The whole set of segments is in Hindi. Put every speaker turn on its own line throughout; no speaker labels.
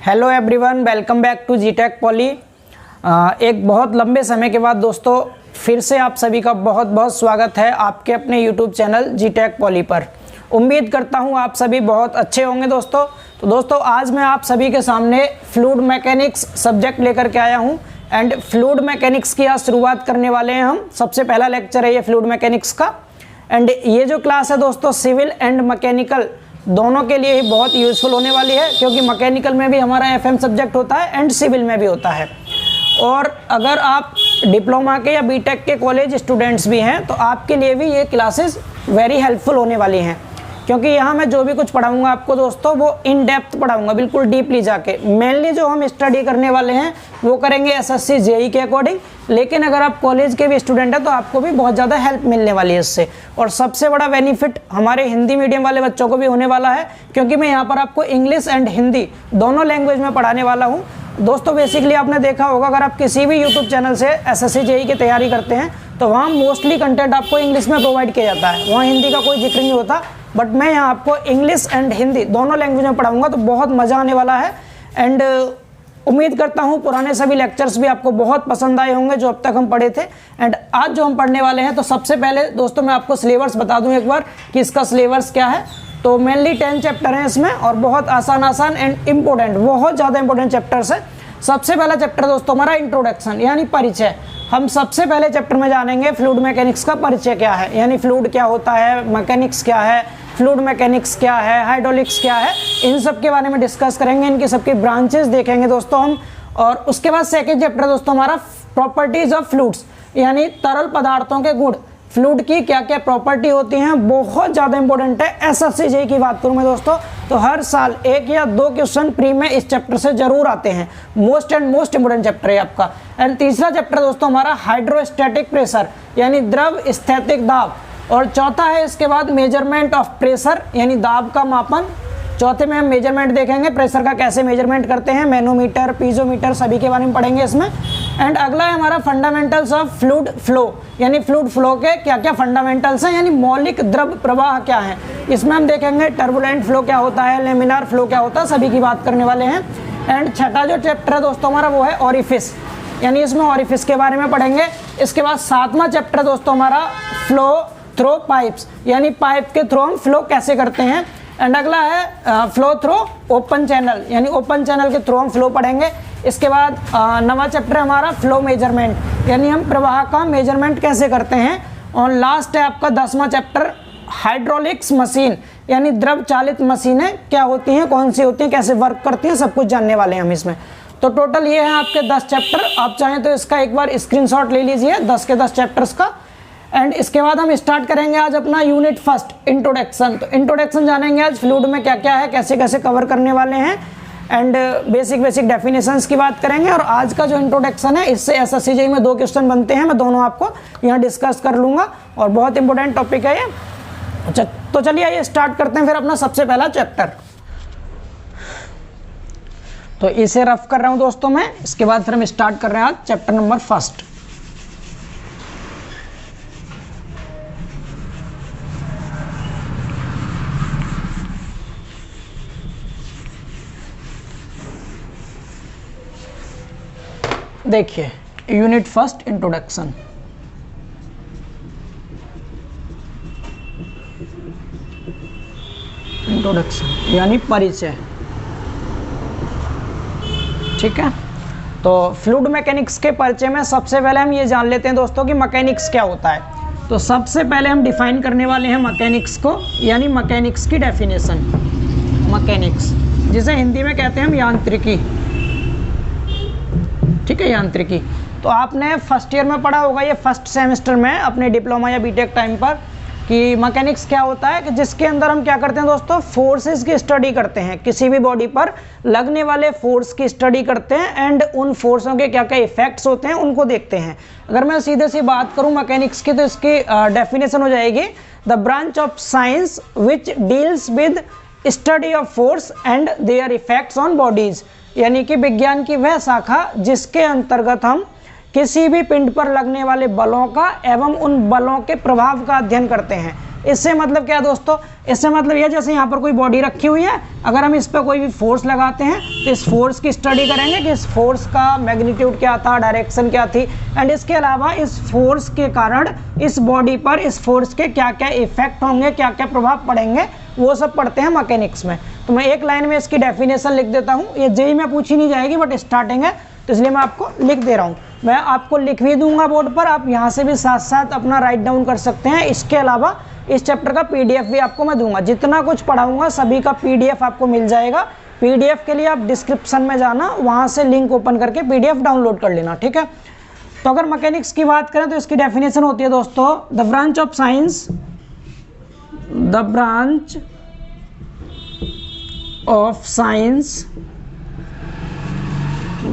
Hello everyone, welcome back to जीटेक पॉली। एक बहुत लंबे समय के बाद दोस्तों फिर से आप सभी का बहुत बहुत स्वागत है आपके अपने यूट्यूब चैनल जीटेक पॉली पर। उम्मीद करता हूं आप सभी बहुत अच्छे होंगे दोस्तों। तो दोस्तों आज मैं आप सभी के सामने फ्लूइड मैकेनिक्स सब्जेक्ट लेकर के आया हूं एंड फ्लूइड मैकेनिक्स की आज शुरुआत करने वाले हैं हम। सबसे पहला लेक्चर है ये फ्लूइड मैकेनिक्स का एंड ये जो क्लास है दोस्तों सिविल एंड मैकेनिकल दोनों के लिए ही बहुत यूज़फुल होने वाली है, क्योंकि मैकेनिकल में भी हमारा एफएम सब्जेक्ट होता है एंड सिविल में भी होता है। और अगर आप डिप्लोमा के या बीटेक के कॉलेज स्टूडेंट्स भी हैं तो आपके लिए भी ये क्लासेस वेरी हेल्पफुल होने वाली हैं, क्योंकि यहाँ मैं जो भी कुछ पढ़ाऊँगा आपको दोस्तों वो इन डेप्थ पढ़ाऊँगा, बिल्कुल डीपली जाके। मेनली जो हम स्टडी करने वाले हैं वो करेंगे एसएससी जेई के अकॉर्डिंग, लेकिन अगर आप कॉलेज के भी स्टूडेंट हैं तो आपको भी बहुत ज़्यादा हेल्प मिलने वाली है इससे। और सबसे बड़ा बेनिफिट हमारे हिंदी मीडियम वाले बच्चों को भी होने वाला है, क्योंकि मैं यहाँ पर आपको इंग्लिश एंड हिंदी दोनों लैंग्वेज में पढ़ाने वाला हूँ दोस्तों। बेसिकली आपने देखा होगा अगर आप किसी भी यूट्यूब चैनल से एसएससी जेई की तैयारी करते हैं तो वहाँ मोस्टली कंटेंट आपको इंग्लिश में प्रोवाइड किया जाता है, वहाँ हिंदी का कोई जिक्र नहीं होता। बट मैं यहाँ आपको इंग्लिश एंड हिंदी दोनों लैंग्वेज में पढ़ाऊँगा, तो बहुत मज़ा आने वाला है। एंड उम्मीद करता हूँ पुराने सभी लेक्चर्स भी आपको बहुत पसंद आए होंगे जो अब तक हम पढ़े थे। एंड आज जो हम पढ़ने वाले हैं तो सबसे पहले दोस्तों मैं आपको सिलेबस बता दूं एक बार कि इसका सिलेबस क्या है। तो मेनली 10 चैप्टर हैं इसमें और बहुत आसान एंड इम्पोर्टेंट, बहुत ज़्यादा इंपॉर्टेंट चैप्टर्स है। सबसे पहला चैप्टर दोस्तों हमारा इंट्रोडक्शन यानी परिचय। हम सबसे पहले चैप्टर में जानेंगे फ्लूइड मैकेनिक्स का परिचय क्या है, यानी फ्लूइड क्या होता है, मैकेनिक्स क्या है, फ्लूइड मैकेनिक्स क्या है, हाइड्रोलिक्स क्या है, इन सब के बारे में डिस्कस करेंगे, इनकी सबकी ब्रांचेस देखेंगे दोस्तों हम। और उसके बाद सेकंड चैप्टर दोस्तों हमारा प्रॉपर्टीज ऑफ फ्लूइड्स यानी तरल पदार्थों के गुण। फ्लूइड की क्या क्या प्रॉपर्टी होती हैं, बहुत ज़्यादा इंपॉर्टेंट है। एसएससी जेई की बात करूँ मैं दोस्तों तो हर साल 1 या 2 क्वेश्चन प्री में इस चैप्टर से जरूर आते हैं। मोस्ट इंपॉर्टेंट चैप्टर है आपका। एंड तीसरा चैप्टर दोस्तों हमारा हाइड्रोस्टैटिक प्रेशर यानी द्रव स्थैतिक दाब। और चौथा है इसके बाद मेजरमेंट ऑफ प्रेशर यानी दाब का मापन। चौथे में हम मेजरमेंट देखेंगे, प्रेशर का कैसे मेजरमेंट करते हैं, मैनोमीटर, पीजोमीटर सभी के बारे में पढ़ेंगे इसमें। एंड अगला है हमारा फंडामेंटल्स ऑफ फ्लूइड फ्लो यानी फ्लूइड फ्लो के क्या क्या फंडामेंटल्स हैं, यानी मौलिक द्रव प्रवाह क्या है। इसमें हम देखेंगे टर्बुलेंट फ्लो क्या होता है, लेमिनार फ्लो क्या होता है, सभी की बात करने वाले हैं। एंड छठा जो चैप्टर है दोस्तों हमारा वो है ऑरिफिस, यानी इसमें ऑरिफिस के बारे में पढ़ेंगे। इसके बाद 7वां चैप्टर दोस्तों हमारा फ्लो थ्रो पाइप्स यानी पाइप के थ्रू हम फ्लो कैसे करते हैं। एंड अगला है फ्लो थ्रो ओपन चैनल यानी ओपन चैनल के थ्रू हम फ्लो पढ़ेंगे। इसके बाद 9वां चैप्टर हमारा फ्लो मेजरमेंट यानी हम प्रवाह का मेजरमेंट कैसे करते हैं। और लास्ट है आपका 10वां चैप्टर हाइड्रोलिक्स मशीन यानी द्रव चालित मशीनें क्या होती हैं, कौन सी होती हैं, कैसे वर्क करती हैं, सब कुछ जानने वाले हैं हम इसमें। तो टोटल ये है आपके 10 चैप्टर। आप चाहें तो इसका एक बार स्क्रीनशॉट ले लीजिए 10 के 10 चैप्टर्स का। एंड इसके बाद हम स्टार्ट करेंगे आज अपना यूनिट फर्स्ट इंट्रोडक्शन। तो इंट्रोडक्शन जानेंगे आज फ्लूइड में क्या क्या है, कैसे कैसे कवर करने वाले हैं। एंड बेसिक डेफिनेशंस की बात करेंगे। और आज का जो इंट्रोडक्शन है इससे एसएससी जेई में 2 क्वेश्चन बनते हैं, मैं दोनों आपको यहाँ डिस्कस कर लूँगा और बहुत इंपॉर्टेंट टॉपिक है ये। तो चलिए आइए स्टार्ट करते हैं फिर अपना सबसे पहला चैप्टर। तो इसे रफ कर रहा हूँ दोस्तों मैं। इसके बाद फिर हम स्टार्ट कर रहे हैं आज चैप्टर नंबर फर्स्ट। देखिए यूनिट फर्स्ट इंट्रोडक्शन। इंट्रोडक्शन यानी परिचय, ठीक है। तो फ्लूइड मैकेनिक्स के परिचय में सबसे पहले हम ये जान लेते हैं दोस्तों कि मैकेनिक्स क्या होता है। तो सबसे पहले हम डिफाइन करने वाले हैं मैकेनिक्स को, यानी मैकेनिक्स की डेफिनेशन। मैकेनिक्स जिसे हिंदी में कहते हैं हम यांत्रिकी, ठीक है, यांत्रिकी। तो आपने फर्स्ट ईयर में पढ़ा होगा, ये फर्स्ट सेमेस्टर में अपने डिप्लोमा या बीटेक टाइम पर, कि मैकेनिक्स क्या होता है, कि जिसके अंदर हम क्या करते हैं दोस्तों फोर्सेस की स्टडी करते हैं, किसी भी बॉडी पर लगने वाले फोर्स की स्टडी करते हैं एंड उन फोर्सों के क्या क्या इफेक्ट्स होते हैं उनको देखते हैं। अगर मैं सीधे सी बात करूं मैकेनिक्स की तो इसकी डेफिनेशन हो जाएगी the branch of science which deals with study of force and there effects on bodies, यानी कि विज्ञान की वह शाखा जिसके अंतर्गत हम किसी भी पिंड पर लगने वाले बलों का एवं उन बलों के प्रभाव का अध्ययन करते हैं। इससे मतलब क्या है दोस्तों, इससे मतलब ये जैसे यहाँ पर कोई बॉडी रखी हुई है, अगर हम इस पर कोई भी फोर्स लगाते हैं तो इस फोर्स की स्टडी करेंगे कि इस फोर्स का मैग्नीट्यूड क्या था, डायरेक्शन क्या थी, एंड इसके अलावा इस फोर्स के कारण इस बॉडी पर इस फोर्स के क्या क्या इफेक्ट होंगे, क्या क्या प्रभाव पड़ेंगे, वो सब पढ़ते हैं मैकेनिक्स में। तो मैं एक लाइन में इसकी डेफिनेशन लिख देता हूँ, ये जेईई में पूछी नहीं जाएगी बट स्टार्टिंग है तो इसलिए मैं आपको लिख दे रहा हूँ। मैं आपको लिख भी दूंगा बोर्ड पर, आप यहाँ से भी साथ साथ अपना राइट डाउन कर सकते हैं। इसके अलावा इस चैप्टर का पीडीएफ भी आपको मैं दूंगा, जितना कुछ पढ़ाऊंगा सभी का पीडीएफ आपको मिल जाएगा। पीडीएफ के लिए आप डिस्क्रिप्शन में जाना, वहाँ से लिंक ओपन करके पीडीएफ डाउनलोड कर लेना, ठीक है। तो अगर मैकेनिक्स की बात करें तो इसकी डेफिनेशन होती है दोस्तों, the branch of science, the branch of science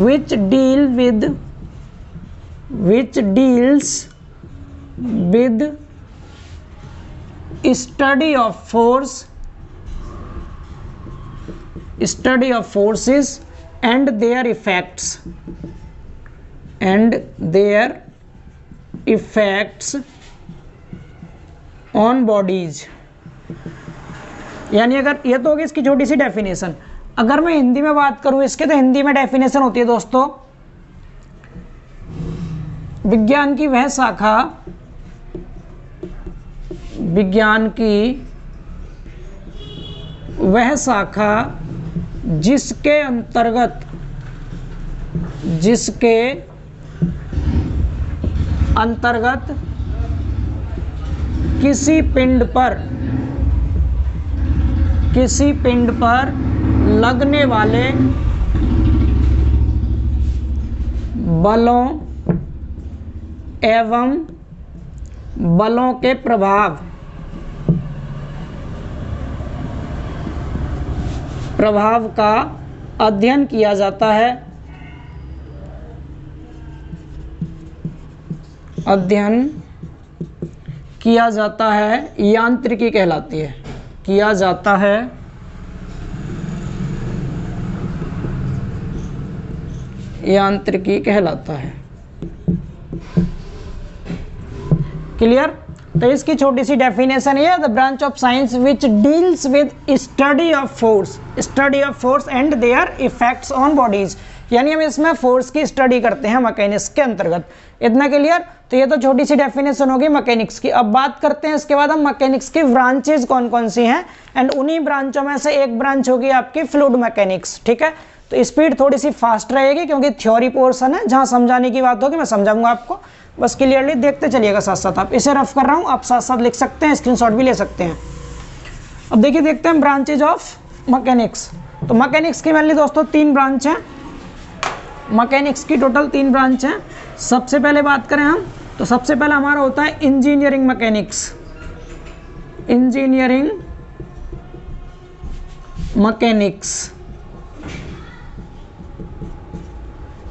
which deals with study of forces and their effects on bodies। यानी अगर ये तो होगी इसकी छोटी सी डेफिनेशन, अगर मैं हिंदी में बात करूं इसके, तो हिंदी में डेफिनेशन होती है दोस्तों, विज्ञान की वह शाखा जिसके अंतर्गत किसी पिंड पर लगने वाले बलों एवं बलों के प्रभाव का अध्ययन किया जाता है, यांत्रिकी कहलाती है, यांत्रिकी कहलाता है। क्लियर? तो इसकी छोटी सी डेफिनेशन है, the branch of science which deals with study of force and there effects on bodies. यानी हम इसमें फोर्स की स्टडी करते हैं मैकेनिक्स के अंतर्गत। इतना क्लियर? तो ये तो छोटी सी डेफिनेशन होगी मैकेनिक्स की। अब बात करते हैं इसके बाद हम मैकेनिक्स की ब्रांचेज कौन कौन सी हैं, एंड उन्हीं ब्रांचों में से एक ब्रांच होगी आपकी फ्लूइड मैकेनिक्स, ठीक है। तो स्पीड थोड़ी सी फास्ट रहेगी क्योंकि थ्योरी पोर्शन है, जहां समझाने की बात होगी मैं समझाऊंगा आपको, बस क्लियरली देखते चलिएगा साथ साथ। आप इसे रफ कर रहा हूं, आप साथ साथ लिख सकते हैं, स्क्रीनशॉट भी ले सकते हैं। अब देखिए, देखते हैं ब्रांचेज ऑफ मैकेनिक्स। तो मैकेनिक्स की मेनली दोस्तों 3 ब्रांच हैं, मैकेनिक्स की टोटल 3 ब्रांच हैं। सबसे पहले बात करें हम, तो सबसे पहला हमारा होता है इंजीनियरिंग मैकेनिक्स,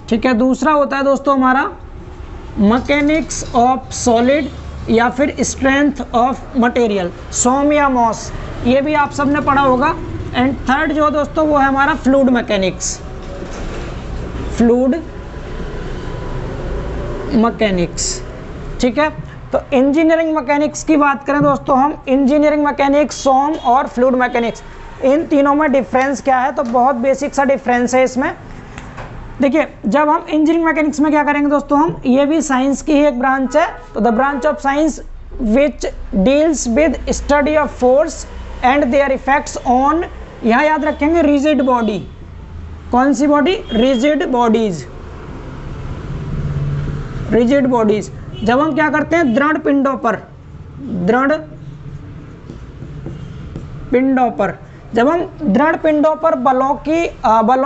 ठीक है। दूसरा होता है दोस्तों हमारा मैकेनिक्स ऑफ सॉलिड या फिर स्ट्रेंथ ऑफ मटेरियल, सोम या मॉस, ये भी आप सबने पढ़ा होगा। एंड थर्ड जो दोस्तों वो है हमारा फ्लूइड मैकेनिक्स, ठीक है। तो इंजीनियरिंग मैकेनिक्स की बात करें दोस्तों हम, इंजीनियरिंग मैकेनिक्स, सोम और फ्लूइड मैकेनिक्स, इन तीनों में डिफरेंस क्या है, तो बहुत बेसिक सा डिफरेंस है इसमें। देखिए, जब हम इंजीनियरिंग मैकेनिक्स में क्या करेंगे दोस्तों हम, ये भी साइंस की ही एक ब्रांच है। तो the branch of science which deals with study of force and there effects on, यहाँ याद रखेंगे रिजिड बॉडी, कौन सी बॉडी, रिजिड बॉडीज। जब हम क्या करते हैं, दृढ़ पिंडों पर जब हम दृढ़ पिंडों पर बलों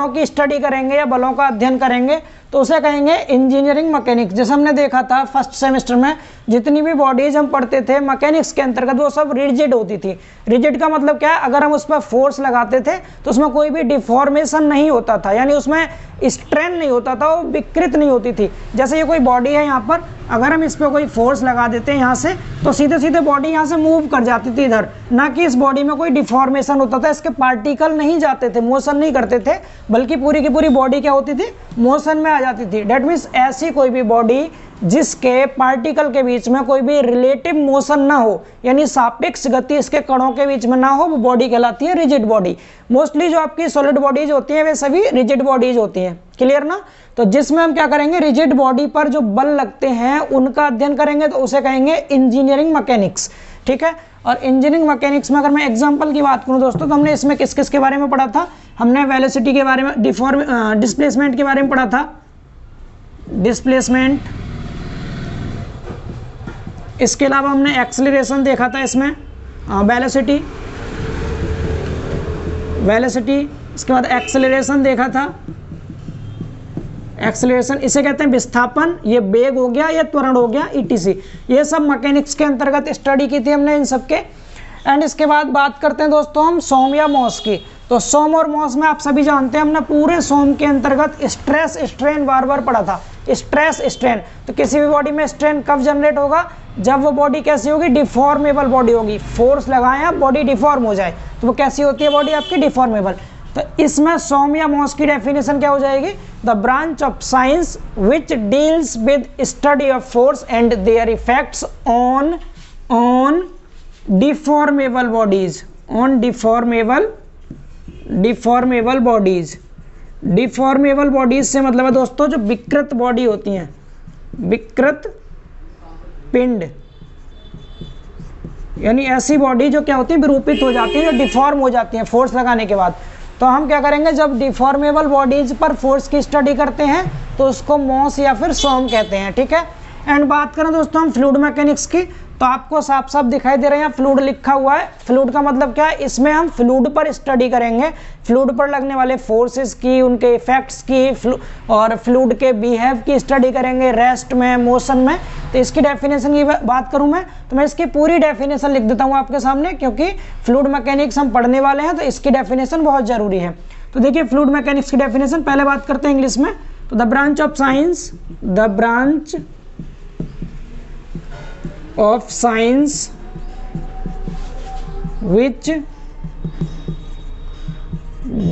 की स्टडी करेंगे या बलों का अध्ययन करेंगे तो उसे कहेंगे इंजीनियरिंग मैकेनिक्स। जैसे हमने देखा था फर्स्ट सेमेस्टर में, जितनी भी बॉडीज हम पढ़ते थे मैकेनिक्स के अंतर्गत वो सब रिजिड होती थी। रिजिड का मतलब क्या है, अगर हम उस पर फोर्स लगाते थे तो उसमें कोई भी डिफॉर्मेशन नहीं होता था, यानी उसमें स्ट्रेन नहीं होता था, वो विकृत नहीं होती थी। जैसे ये कोई बॉडी है यहाँ पर, अगर हम इस पर कोई फोर्स लगा देते हैं यहाँ से, तो सीधे सीधे बॉडी यहाँ से मूव कर जाती थी इधर, ना कि इस बॉडी में कोई डिफॉर्मेशन होता था, इसके पार्टिकल नहीं जाते थे, मोशन नहीं करते थे, बल्कि पूरी की पूरी बॉडी क्या होती थी, मोशन में आ जाती थी। डेट मीन्स ऐसी कोई भी बॉडी जिसके पार्टिकल के बीच में कोई भी रिलेटिव मोशन ना हो, यानी सापेक्ष गति इसके कणों के बीच में ना हो, वो बॉडी कहलाती है रिजिड बॉडी। मोस्टली जो आपकी सॉलिड बॉडीज होती हैं वे सभी रिजिड बॉडीज होती हैं, क्लियर ना। तो जिसमें हम क्या करेंगे, रिजिड बॉडी पर जो बल लगते हैं उनका अध्ययन करेंगे, तो उसे कहेंगे इंजीनियरिंग मैकेनिक्स, ठीक है। और इंजीनियरिंग मैकेनिक्स में अगर मैं एग्जांपल की बात करूं दोस्तों, तो हमने इसमें किस किस के बारे में पढ़ा था, हमने वेलोसिटी के बारे में, डिस्प्लेसमेंट के बारे में पढ़ा था, डिस्प्लेसमेंट, इसके अलावा हमने एक्सेलरेशन देखा था इसमें, वेलोसिटी, इसके बाद एक्सेलरेशन देखा था, एक्सेलरेशन इसे कहते हैं विस्थापन, ये वेग हो गया, ये त्वरण हो गया, ईटीसी, ये सब मैकेनिक्स के अंतर्गत स्टडी की थी हमने इन सब के। एंड इसके बाद बात करते हैं दोस्तों हम सोम या मॉस की। तो सोम और मॉस में आप सभी जानते हैं, हमने पूरे सोम के अंतर्गत स्ट्रेस स्ट्रेन बार बार पढ़ा था, स्ट्रेस स्ट्रेन। तो किसी भी बॉडी में स्ट्रेन कब जनरेट होगा, जब वो बॉडी कैसी होगी, डिफॉर्मेबल बॉडी होगी, फोर्स लगाएं आप बॉडी डिफॉर्म हो जाए, तो वो कैसी होती है बॉडी आपकी, डिफॉर्मेबल। तो इसमें सोम या मॉस की डेफिनेशन क्या हो जाएगी, the branch of science which deals with study of force and there effects on deformable bodies, on deformable bodies. Deformable bodies से मतलब है दोस्तों जो विकृत बॉडी होती हैं, विकृत पिंड, यानी ऐसी बॉडी जो क्या होती है, विरूपित हो जाती है, जो डिफॉर्म हो जाती है फोर्स लगाने के बाद। तो हम क्या करेंगे, जब डिफॉर्मेबल बॉडीज पर फोर्स की स्टडी करते हैं तो उसको मॉस या फिर सोम कहते हैं, ठीक है। एंड बात करें दोस्तों हम फ्लूइड मैकेनिक्स की, तो आपको साफ साफ दिखाई दे रहे हैं फ्लूइड लिखा हुआ है। फ्लूइड का मतलब क्या है, इसमें हम फ्लूइड पर स्टडी करेंगे, फ्लूइड पर लगने वाले फोर्सेस की, उनके इफेक्ट्स की, और फ्लूइड के बिहेव की स्टडी करेंगे, रेस्ट में, मोशन में। तो इसकी डेफिनेशन की बात करूं मैं, तो मैं इसकी पूरी डेफिनेशन लिख देता हूं आपके सामने, क्योंकि फ्लूइड मैकेनिक्स हम पढ़ने वाले हैं, तो इसकी डेफिनेशन बहुत जरूरी है। तो देखिए फ्लूइड मैकेनिक्स की डेफिनेशन पहले बात करते हैं इंग्लिश में। तो the branch of science, the branch of science which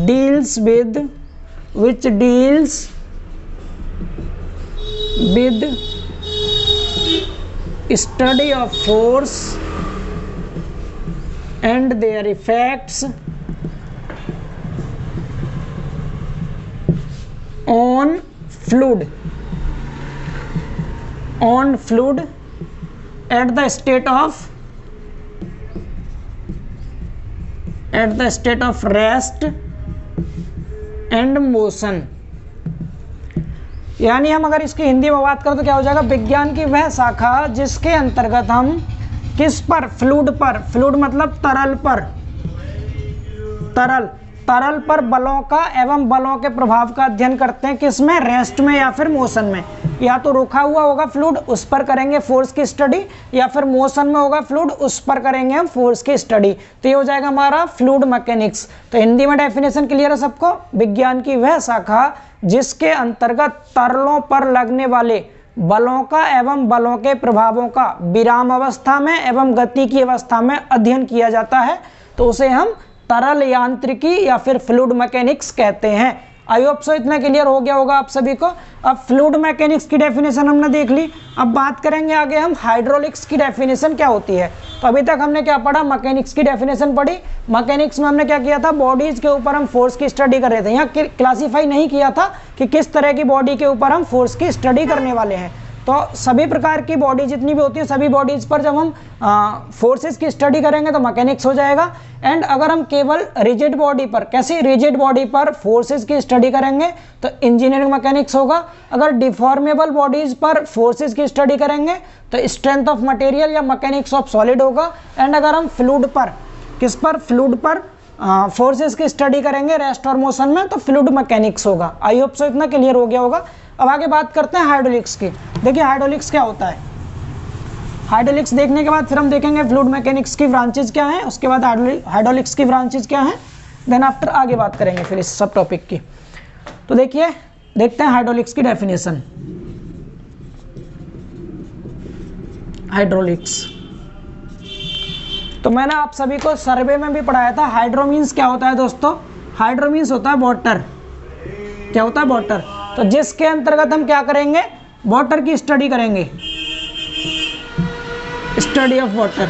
deals with study of force and their effects on fluid at the state of rest and motion। यानी हम अगर इसकी हिंदी में बात करें तो क्या हो जाएगा, विज्ञान की वह शाखा जिसके अंतर्गत हम किस पर, फ्लूइड पर, फ्लूइड मतलब तरल पर बलों का एवं बलों के प्रभाव का अध्ययन करते हैं, किसमें, रेस्ट में या फिर मोशन में। या तो रुका हुआ होगा फ्लूइड, उस पर करेंगे फोर्स की स्टडी, या फिर मोशन में होगा फ्लूइड, उस पर करेंगे हम फोर्स की स्टडी। तो ये हो जाएगा हमारा फ्लूइड मैकेनिक्स। तो हिंदी में डेफिनेशन क्लियर है सबको, विज्ञान की वह शाखा जिसके अंतर्गत तरलों पर लगने वाले बलों का एवं बलों के प्रभावों का विराम अवस्था में एवं गति की अवस्था में अध्ययन किया जाता है, तो उसे हम तरल यांत्रिकी या फिर फ्लूइड मैकेनिक्स कहते हैं। आई होप सो इतना क्लियर हो गया होगा आप सभी को। अब फ्लूइड मैकेनिक्स की डेफिनेशन हमने देख ली, अब बात करेंगे आगे हम हाइड्रोलिक्स की डेफिनेशन क्या होती है। तो अभी तक हमने क्या पढ़ा, मैकेनिक्स की डेफिनेशन पढ़ी। मैकेनिक्स में हमने क्या किया था, बॉडीज के ऊपर हम फोर्स की स्टडी कर रहे थे, यहाँ क्लासीफाई नहीं किया था कि किस तरह की बॉडी के ऊपर हम फोर्स की स्टडी करने वाले हैं। तो सभी प्रकार की बॉडी जितनी भी होती है, सभी बॉडीज पर जब हम फोर्सेस की स्टडी करेंगे तो मैकेनिक्स हो जाएगा। एंड अगर हम केवल रिजिड बॉडी पर, कैसी रिजिड बॉडी पर फोर्सेस की स्टडी करेंगे तो इंजीनियरिंग मैकेनिक्स होगा। अगर डिफॉर्मेबल बॉडीज पर फोर्सेस की स्टडी करेंगे तो स्ट्रेंथ ऑफ मटेरियल या मैकेनिक्स ऑफ सॉलिड होगा। एंड अगर हम फ्लूइड पर, किस पर, फ्लूइड पर फोर्सेस की स्टडी करेंगे रेस्ट और मोशन में, तो फ्लूइड मैकेनिक्स होगा। आई होप सो इतना क्लियर हो गया होगा। अब आगे बात करते हैं हाइड्रोलिक्स की। देखिए हाइड्रोलिक्स क्या होता है, हाइड्रोलिक्स देखने के बाद फिर हम देखेंगे फ्लूइड मैकेनिक्स की ब्रांचेज क्या हैं, उसके बाद हाइड्रोलिक्स की ब्रांचेज क्या हैं, देन आफ्टर आगे बात करेंगे फिर इस सब टॉपिक की। तो देखिए देखते हैं हाइड्रोलिक्स की डेफिनेशन। हाइड्रोलिक्स तो मैंने आप सभी को सर्वे में भी पढ़ाया था। हाइड्रो मीन्स क्या होता है दोस्तों, हाइड्रो मीन्स होता है वाटर। क्या होता है, वाटर। तो जिसके अंतर्गत हम क्या करेंगे, वाटर की स्टडी करेंगे, स्टडी ऑफ वाटर,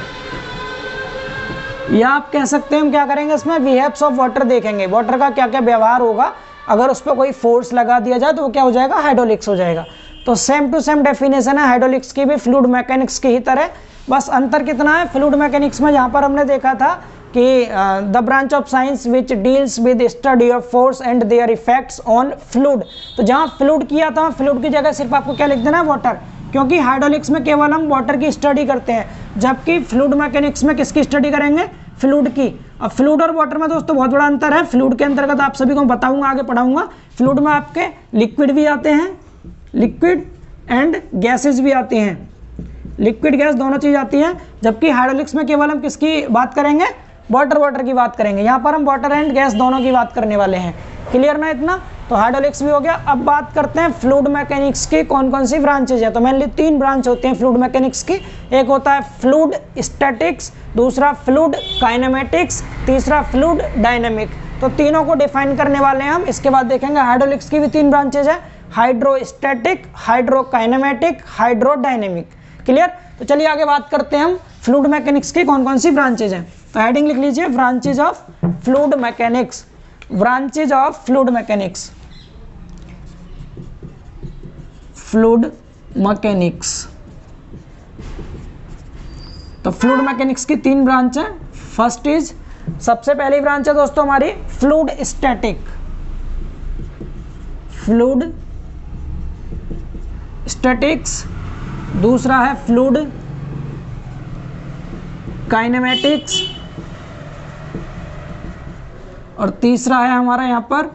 या आप कह सकते हैं हम क्या करेंगे इसमें, बिहेव्स ऑफ वाटर देखेंगे, वाटर का क्या क्या व्यवहार होगा, अगर उस पर कोई फोर्स लगा दिया जाए तो वो क्या हो जाएगा, हाइड्रोलिक्स हो जाएगा। तो सेम टू सेम डेफिनेशन है हाइड्रोलिक्स की भी, फ्लूइड मैकेनिक्स की ही तरह, बस अंतर कितना है, फ्लूइड मैकेनिक्स में जहाँ पर हमने देखा था कि the branch of science which deals with study of force and there effects on fluid, तो जहाँ फ्लूइड किया था फ्लूइड की जगह सिर्फ आपको क्या लिख देना है, वाटर, क्योंकि हाइड्रोलिक्स में केवल हम वाटर की स्टडी करते हैं, जबकि फ्लूइड मैकेनिक्स में किसकी स्टडी करेंगे, फ्लूइड की। अब फ्लूइड और वाटर में दोस्तों बहुत बड़ा अंतर है, फ्लूइड के अंतर्गत आप सभी को बताऊंगा, आगे पढ़ाऊंगा, फ्लूइड में आपके लिक्विड भी आते हैं, लिक्विड एंड गैसेज भी आती हैं, लिक्विड गैस दोनों चीज आती हैं, जबकि हाइड्रोलिक्स में केवल हम किसकी बात करेंगे, वाटर की बात करेंगे। यहाँ पर हम वाटर एंड गैस दोनों की बात करने वाले हैं, क्लियर ना इतना, तो हाइड्रोलिक्स भी हो गया। अब बात करते हैं फ्लूइड मैकेनिक्स की कौन कौन सी ब्रांचेज है, तो मेनली 3 ब्रांच होती हैं फ्लूइड मैकेनिक्स की, एक होता है फ्लूइड स्टैटिक्स, दूसरा फ्लूइड काइनेमेटिक्स, तीसरा फ्लूइड डायनेमिक, तो तीनों को डिफाइन करने वाले हैं हम। इसके बाद देखेंगे हाइड्रोलिक्स की भी 3 ब्रांचेज है, हाइड्रोस्टैटिक, हाइड्रोकाइनेमेटिक, हाइड्रोडायनेमिक, क्लियर। तो चलिए आगे बात करते हैं हम फ्लूइड मैकेनिक्स की कौन कौन सी ब्रांचेज हैं, तो हेडिंग लिख लीजिए, branches of fluid mechanics, branches of fluid mechanics, fluid mechanics. तो फ्लूइड मैकेनिक्स की 3 ब्रांच है, फर्स्ट इज, सबसे पहली ब्रांच है दोस्तों हमारी फ्लूइड स्टैटिक, फ्लूइड स्टैटिक्स, दूसरा है फ्लूइड काइनेमेटिक्स, और तीसरा है हमारा यहाँ पर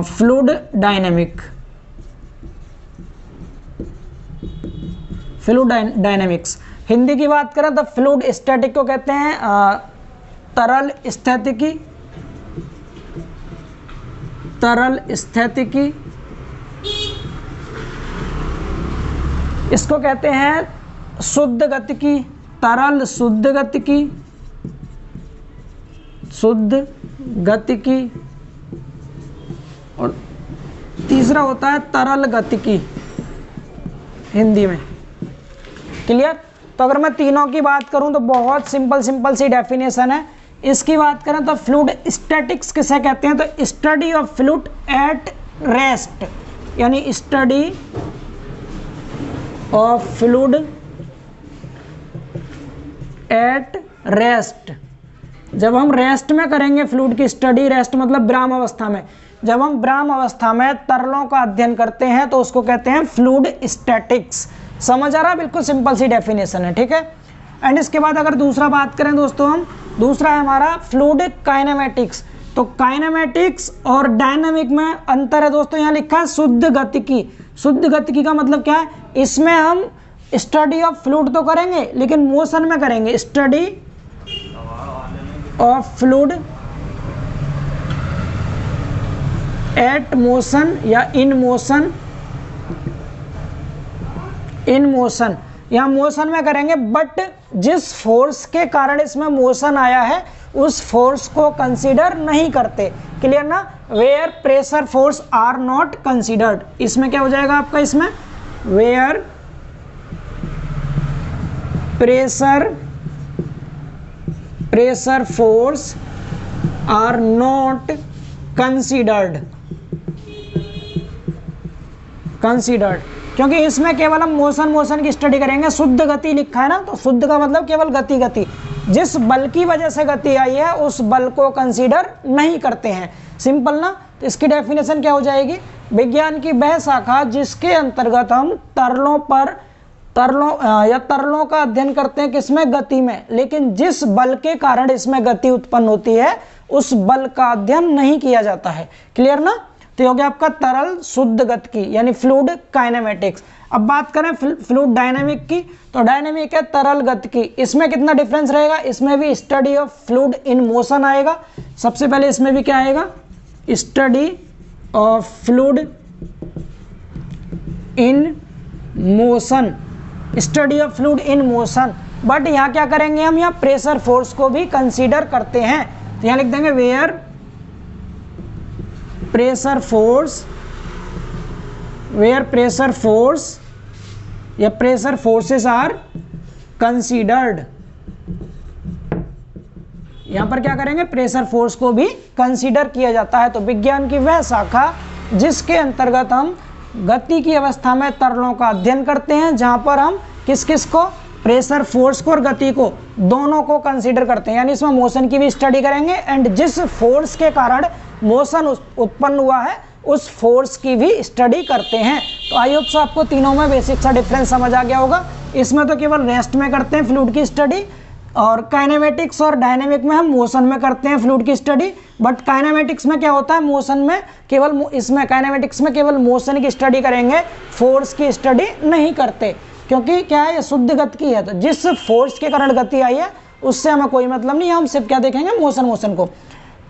fluid dynamic, fluid dynamics. Hindi की बात करें तो फ्लूइड स्टैटिक को कहते हैं तरल स्थितिकी, तरल स्थितिकी, इसको कहते हैं शुद्ध गतिकी, तरल शुद्ध गतिकी, शुद्ध गतिकी, और तीसरा होता है तरल गतिकी हिंदी में, क्लियर। तो अगर मैं तीनों की बात करूं तो बहुत सिंपल सी डेफिनेशन है। इसकी बात करें तो फ्लूइड स्टैटिक्स किसे कहते हैं, तो study of fluid at rest, यानी study of fluid at rest, जब हम रेस्ट में करेंगे फ्लूइड की स्टडी, रेस्ट मतलब विराम अवस्था में, जब हम विराम अवस्था में तरलों का अध्ययन करते हैं तो उसको कहते हैं फ्लूइड स्टैटिक्स। समझ आ रहा है, बिल्कुल सिंपल सी डेफिनेशन है, ठीक है। एंड इसके बाद अगर दूसरा बात करें दोस्तों हम, दूसरा है हमारा फ्लूइड काइनेमेटिक्स। तो काइनेमेटिक्स और डायनामिक में अंतर है दोस्तों, यहाँ लिखा है शुद्ध गतिकी। शुद्ध गतिकी का मतलब क्या है, इसमें हम स्टडी ऑफ फ्लूइड तो करेंगे लेकिन मोशन में करेंगे, study of fluid at motion या इन मोशन, इन मोशन, यहाँ मोशन में करेंगे, बट जिस फोर्स के कारण इसमें मोशन आया है उस फोर्स को कंसीडर नहीं करते, क्लियर ना, where pressure force are not considered. इसमें क्या हो जाएगा आपका, इसमें where pressure force are not considered, क्योंकि इसमें केवल हम मोशन की स्टडी करेंगे। शुद्ध गति लिखा है ना, तो शुद्ध का मतलब केवल गति, जिस बल की वजह से गति आई है उस बल को कंसीडर नहीं करते हैं, सिंपल ना। तो इसकी डेफिनेशन क्या हो जाएगी, विज्ञान की वह शाखा जिसके अंतर्गत हम तरलों का अध्ययन करते हैं, किसमें, गति में, लेकिन जिस बल के कारण इसमें गति उत्पन्न होती है उस बल का अध्ययन नहीं किया जाता है, क्लियर ना। तो हो गया आपका तरल शुद्ध गतिकी यानी फ्लूइड काइनेमेटिक्स। अब बात करें फ्लूइड डायनामिक की, तो डायनामिक है तरल गतिकी। इसमें कितना डिफरेंस रहेगा, इसमें भी study of fluid in motion आएगा। सबसे पहले इसमें भी क्या आएगा, study of fluid in motion, study of fluid in motion, but यहाँ क्या करेंगे हम, यहाँ प्रेशर फोर्स को भी कंसीडर करते हैं। तो यहाँ लिख देंगे where pressure force where pressure force या प्रेशर फोर्सेस आर कंसीडर्ड। यहां पर क्या करेंगे, प्रेशर फोर्स को भी कंसीडर किया जाता है। तो विज्ञान की वह शाखा जिसके अंतर्गत हम गति की अवस्था में तरलों का अध्ययन करते हैं, जहां पर हम किस किस को, प्रेशर फोर्स को और गति को, दोनों को कंसीडर करते हैं। यानी इसमें मोशन की भी स्टडी करेंगे एंड जिस फोर्स के कारण मोशन उत्पन्न हुआ है उस फोर्स की भी स्टडी करते हैं। तो आई होप सो आपको तीनों में बेसिक सा डिफरेंस समझ आ गया होगा। इसमें तो केवल रेस्ट में करते हैं फ्लूइड की स्टडी, और काइनेमेटिक्स और डायनेमिक में हम मोशन में करते हैं फ्लूइड की स्टडी। बट काइनेमेटिक्स में क्या होता है, मोशन में केवल, इसमें काइनेमेटिक्स में केवल मोशन की स्टडी करेंगे, फोर्स की स्टडी नहीं करते, क्योंकि क्या है, ये शुद्ध गति की है। तो जिस फोर्स के कारण गति आई है उससे हमें कोई मतलब नहीं है, हम सिर्फ क्या देखेंगे, मोशन को।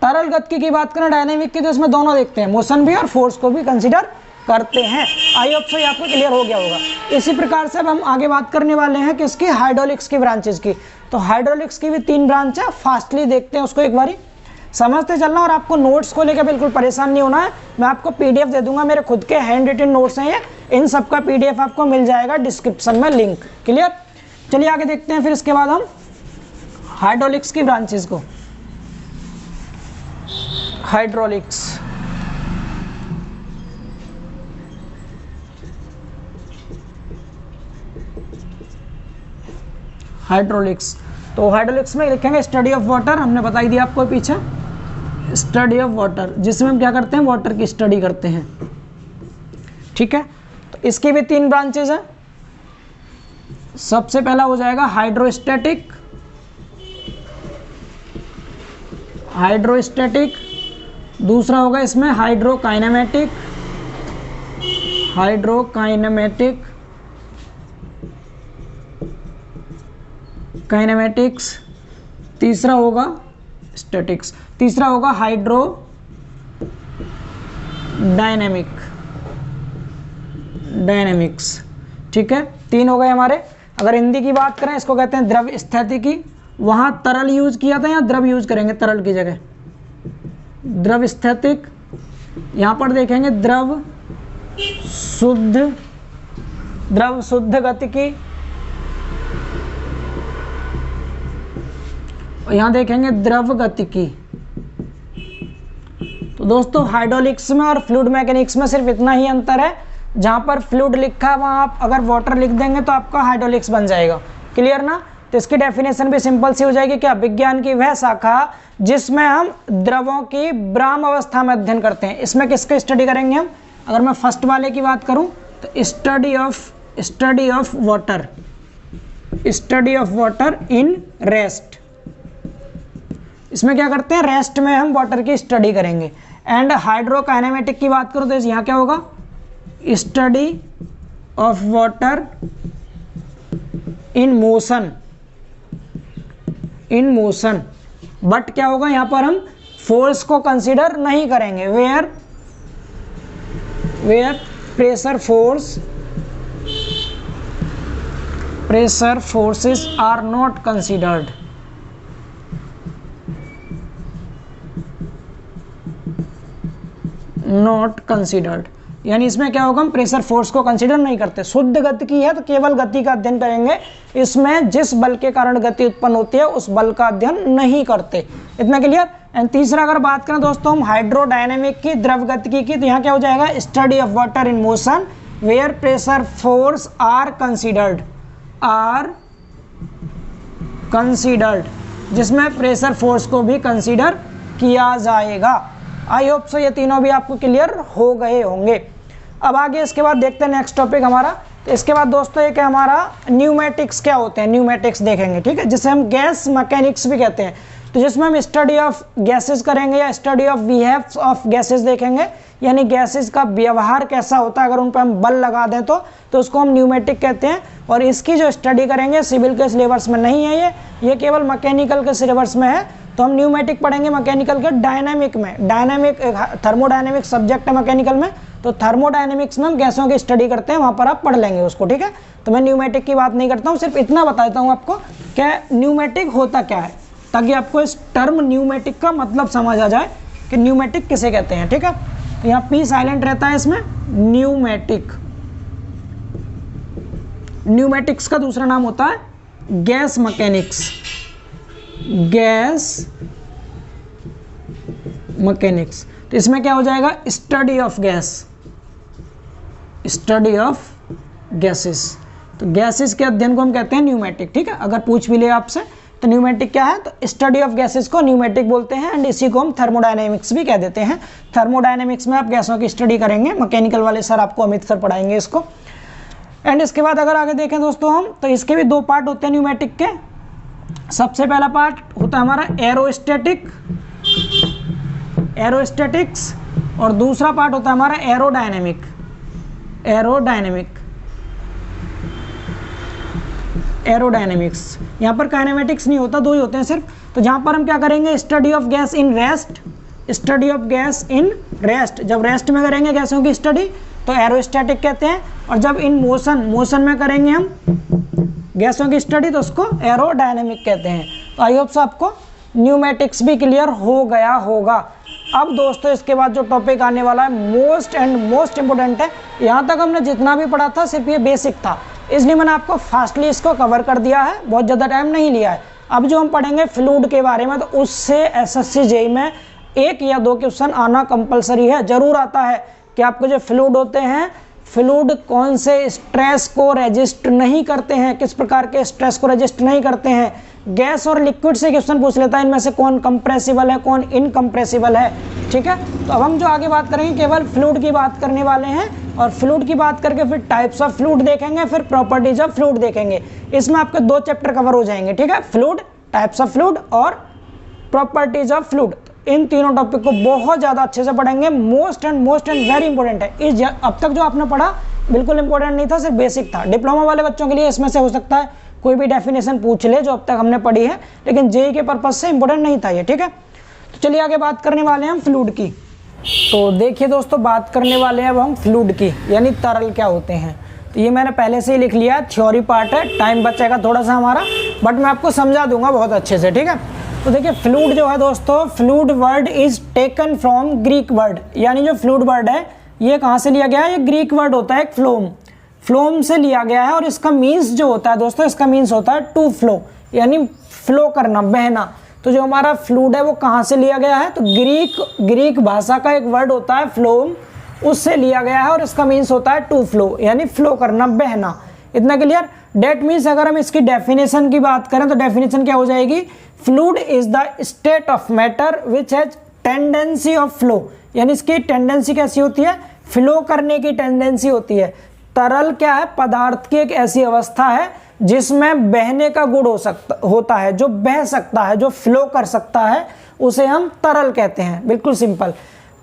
तरल गति की बात करें डायनेमिक की, तो इसमें दोनों देखते हैं, मोशन भी और फोर्स को भी कंसीडर करते हैं। आई होप सो ये आपको क्लियर हो गया होगा। इसी प्रकार से अब हम आगे बात करने वाले हैं किसकी, हाइड्रोलिक्स की ब्रांचेस की। तो हाइड्रोलिक्स की भी 3 ब्रांच है, फास्टली देखते हैं उसको एक बारी, समझते चलना। और आपको नोट्स को लेकर बिल्कुल परेशान नहीं होना है, मैं आपको पीडीएफ दे दूंगा, मेरे खुद के हैंड रिटन नोट्स हैं ये, इन सब का पीडीएफ आपको मिल जाएगा डिस्क्रिप्शन में लिंक। क्लियर, चलिए आगे देखते हैं फिर इसके बाद हम हाइड्रोलिक्स की ब्रांचेस को। हाइड्रोलिक्स, हाइड्रोलिक्स, तो हाइड्रोलिक्स में लिखेंगे स्टडी ऑफ वाटर, हमने बताई दिया आपको पीछे, स्टडी ऑफ वाटर, जिसमें हम क्या करते हैं, वाटर की स्टडी करते हैं। ठीक है, तो इसकी भी 3 ब्रांचेज हैं। सबसे पहला हो जाएगा हाइड्रोस्टैटिक, हाइड्रोस्टैटिक, दूसरा होगा इसमें हाइड्रोकाइनेमेटिक, हाइड्रोकाइनेमेटिक, काइनेमेटिक्स, तीसरा होगा स्टैटिक्स, तीसरा होगा हाइड्रो डायनेमिक, डायनेमिक्स। ठीक है, 3 हो गए हमारे। अगर हिंदी की बात करें, इसको कहते हैं द्रव स्थितिकी। वहां तरल यूज किया था, यहाँ द्रव यूज करेंगे तरल की जगह, द्रव स्थितिक। यहां पर देखेंगे द्रव शुद्ध गतिकी, और यहाँ देखेंगे द्रव गतिकी। तो दोस्तों हाइड्रोलिक्स में और फ्लूइड मैकेनिक्स में सिर्फ इतना ही अंतर है, जहाँ पर फ्लूइड लिखा है वहाँ आप अगर वाटर लिख देंगे तो आपका हाइड्रोलिक्स बन जाएगा। क्लियर ना, तो इसकी डेफिनेशन भी सिंपल सी हो जाएगी, क्या, विज्ञान की वह शाखा जिसमें हम द्रवों की ब्राह्म अवस्था में अध्ययन करते हैं। इसमें किसका स्टडी करेंगे हम, अगर मैं फर्स्ट वाले की बात करूँ तो study of water, study of water in rest. इसमें क्या करते हैं, रेस्ट में हम वाटर की स्टडी करेंगे। एंड हाइड्रोकाइनेमेटिक की बात करूँ तो यहाँ क्या होगा, study of water in motion, in motion. But क्या होगा, यहाँ पर हम फोर्स को कंसीडर नहीं करेंगे, where pressure forces are not considered. Not considered, यानी इसमें क्या होगा, हम प्रेशर फोर्स को कंसीडर नहीं करते। शुद्ध गति की है तो केवल गति का अध्ययन करेंगे, इसमें जिस बल के कारण गति उत्पन्न होती है उस बल का अध्ययन नहीं करते। इतना क्लियर। एंड तीसरा अगर बात करें दोस्तों हम हाइड्रोडायनेमिक की, द्रव गतिकी की, तो यहाँ क्या हो जाएगा, study of water in motion where pressure force are considered, जिसमें प्रेशर फोर्स को भी कंसीडर किया जाएगा। आई होप सो ये तीनों भी आपको क्लियर हो गए होंगे। अब आगे इसके बाद देखते हैं नेक्स्ट टॉपिक हमारा। तो इसके बाद दोस्तों एक है हमारा न्यूमेटिक्स, क्या होते हैं न्यूमेटिक्स देखेंगे। ठीक है, जिसे हम गैस मैकेनिक्स भी कहते हैं। तो जिसमें हम स्टडी ऑफ गैसेस करेंगे या study of behaves of gases देखेंगे, यानी गैसेस का व्यवहार कैसा होता है अगर उन पर हम बल लगा दें तो उसको हम न्यूमेटिक कहते हैं। और इसकी जो स्टडी करेंगे सिविल के सिलेबस में नहीं है, ये केवल मैकेनिकल के सिलेबस में है। तो हम न्यूमेटिक पढ़ेंगे मैकेनिकल के डायनामिक में। डायनामिक थर्मोडायनेमिक सब्जेक्ट है मैकेनिकल में, तो थर्मोडायनेमिक्स में हम गैसों की स्टडी करते हैं, वहाँ पर आप पढ़ लेंगे उसको। ठीक है, तो मैं न्यूमेटिक की बात नहीं करता हूँ, सिर्फ इतना बता देता हूँ आपको क्या न्यूमेटिक होता क्या है, ताकि आपको इस टर्म न्यूमेटिक का मतलब समझ आ जाए कि न्यूमेटिक किसे कहते हैं। ठीक है, तो यहाँ पी साइलेंट रहता है इसमें, न्यूमेटिक। न्यूमेटिक्स का दूसरा नाम होता है गैस मैकेनिक्स, गैस मैकेनिक्स। तो इसमें क्या हो जाएगा, study of gas, study of gases. तो गैसेस के अध्ययन को हम कहते हैं न्यूमेटिक, ठीक है। अगर पूछ भी ले आपसे तो न्यूमेटिक क्या है, तो स्टडी ऑफ गैसेस को न्यूमेटिक बोलते हैं, एंड इसी को हम थर्मोडायनेमिक्स भी कह देते हैं। थर्मोडायनेमिक्स में आप गैसों की स्टडी करेंगे, मैकेनिकल वाले सर आपको अमित सर पढ़ाएंगे इसको। एंड इसके बाद अगर आगे देखें दोस्तों हम, तो इसके भी दो पार्ट होते हैं न्यूमेटिक के। सबसे पहला पार्ट होता है हमारा एरोस्टैटिक, एरोस्टैटिक्स, और दूसरा पार्ट होता है हमारा एरोडायनेमिक, एरोडायनेमिक, एरोडायनेमिक्स। यहाँ पर काइनेमेटिक्स नहीं होता, दो ही होते हैं सिर्फ। तो जहाँ पर हम क्या करेंगे, study of gas in rest, study of gas in rest. जब रेस्ट में करेंगे गैसों की स्टडी तो एरोस्टैटिक कहते हैं, और जब इन मोशन, मोशन में करेंगे हम गैसों की स्टडी तो उसको एरोडायनेमिक कहते हैं। तो आई होप सो आपको न्यूमेटिक्स भी क्लियर हो गया होगा। अब दोस्तों इसके बाद जो टॉपिक आने वाला है मोस्ट एंड मोस्ट इंपोर्टेंट है। यहाँ तक हमने जितना भी पढ़ा था सिर्फ ये बेसिक था, इसलिए मैंने आपको फास्टली इसको कवर कर दिया है, बहुत ज़्यादा टाइम नहीं लिया है। अब जो हम पढ़ेंगे फ्लूइड के बारे में, तो उससे एसएससी जेईई में 1 या 2 क्वेश्चन आना कंपलसरी है, जरूर आता है कि आपको जो फ्लूइड होते हैं, फ्लूइड कौन से स्ट्रेस को रेजिस्ट नहीं करते हैं, किस प्रकार के स्ट्रेस को रेजिस्ट नहीं करते हैं। गैस और लिक्विड से क्वेश्चन पूछ लेता है, इनमें से कौन कंप्रेसिबल है, कौन इनकम्प्रेसिबल है, ठीक है। तो अब हम जो आगे बात करेंगे केवल फ्लूइड की बात करने वाले हैं, और फ्लूइड की बात करके फिर टाइप्स ऑफ फ्लूइड देखेंगे, फिर प्रॉपर्टीज ऑफ फ्लूइड देखेंगे। इसमें आपके 2 चैप्टर कवर हो जाएंगे, ठीक है। फ्लूइड, टाइप्स ऑफ फ्लूइड और प्रॉपर्टीज ऑफ फ्लूइड। इन तीनों टॉपिक को बहुत ज़्यादा अच्छे से पढ़ेंगे, मोस्ट एंड वेरी इंपॉर्टेंट है। अब तक जो आपने पढ़ा बिल्कुल इंपॉर्टेंट नहीं था, सिर्फ बेसिक था। डिप्लोमा वाले बच्चों के लिए इसमें से हो सकता है कोई भी डेफिनेशन पूछ ले जो अब तक हमने पढ़ी है, लेकिन जेईई के पर्पज से इंपॉर्टेंट नहीं था ये, ठीक है। तो चलिए आगे बात करने वाले हैं हम फ्लूइड की। तो देखिए दोस्तों, बात करने वाले हैं अब हम फ्लूइड की, यानी तरल क्या होते हैं। तो ये मैंने पहले से ही लिख लिया है, थ्योरी पार्ट है, टाइम बचेगा थोड़ा सा हमारा, बट मैं आपको समझा दूंगा बहुत अच्छे से, ठीक है। तो देखिए फ्लूइड जो है दोस्तों, fluid word is taken from Greek word, यानी जो फ्लूइड वर्ड है ये कहाँ से लिया गया है, ये ग्रीक वर्ड होता है फ्लोम, फ्लोम से लिया गया है। और इसका मीन्स जो होता है दोस्तों, इसका मीन्स होता है टू फ्लो, यानी फ्लो करना, बहना। तो जो हमारा फ्लूइड है वो कहाँ से लिया गया है, तो ग्रीक भाषा का एक वर्ड होता है फ्लोम, उससे लिया गया है, और इसका मीन्स होता है टू फ्लो, यानी फ्लो करना, बहना। इतना क्लियर। डेट मीन्स अगर हम इसकी डेफिनेशन की बात करें तो डेफिनेशन क्या हो जाएगी, fluid is the state of matter which has tendency of flow, यानी इसकी टेंडेंसी कैसी होती है, फ्लो करने की टेंडेंसी होती है। तरल क्या है, पदार्थ की एक ऐसी अवस्था है जिसमें बहने का गुण होता है, जो बह सकता है, जो फ्लो कर सकता है, उसे हम तरल कहते हैं। बिल्कुल सिंपल।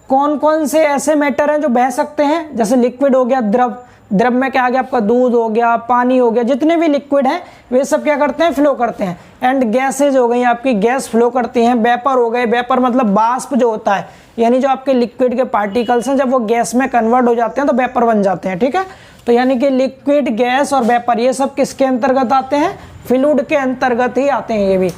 कौन कौन से ऐसे मैटर हैं जो बह सकते हैं, जैसे लिक्विड हो गया, द्रव, द्रव में क्या आ गया आपका, दूध हो गया, पानी हो गया, जितने भी लिक्विड हैं वे सब क्या करते हैं, फ्लो करते हैं। एंड गैसेज हो गई आपकी, गैस फ्लो करती हैं। वेपर हो गए, वेपर मतलब बाष्प जो होता है, यानी जो आपके लिक्विड के पार्टिकल्स हैं जब वो गैस में कन्वर्ट हो जाते हैं तो वेपर बन जाते हैं, ठीक है। तो यानी कि लिक्विड, गैस और वेपर ये सब किसके अंतर्गत आते हैं, फ्लूइड के अंतर्गत ही आते हैं ये भी।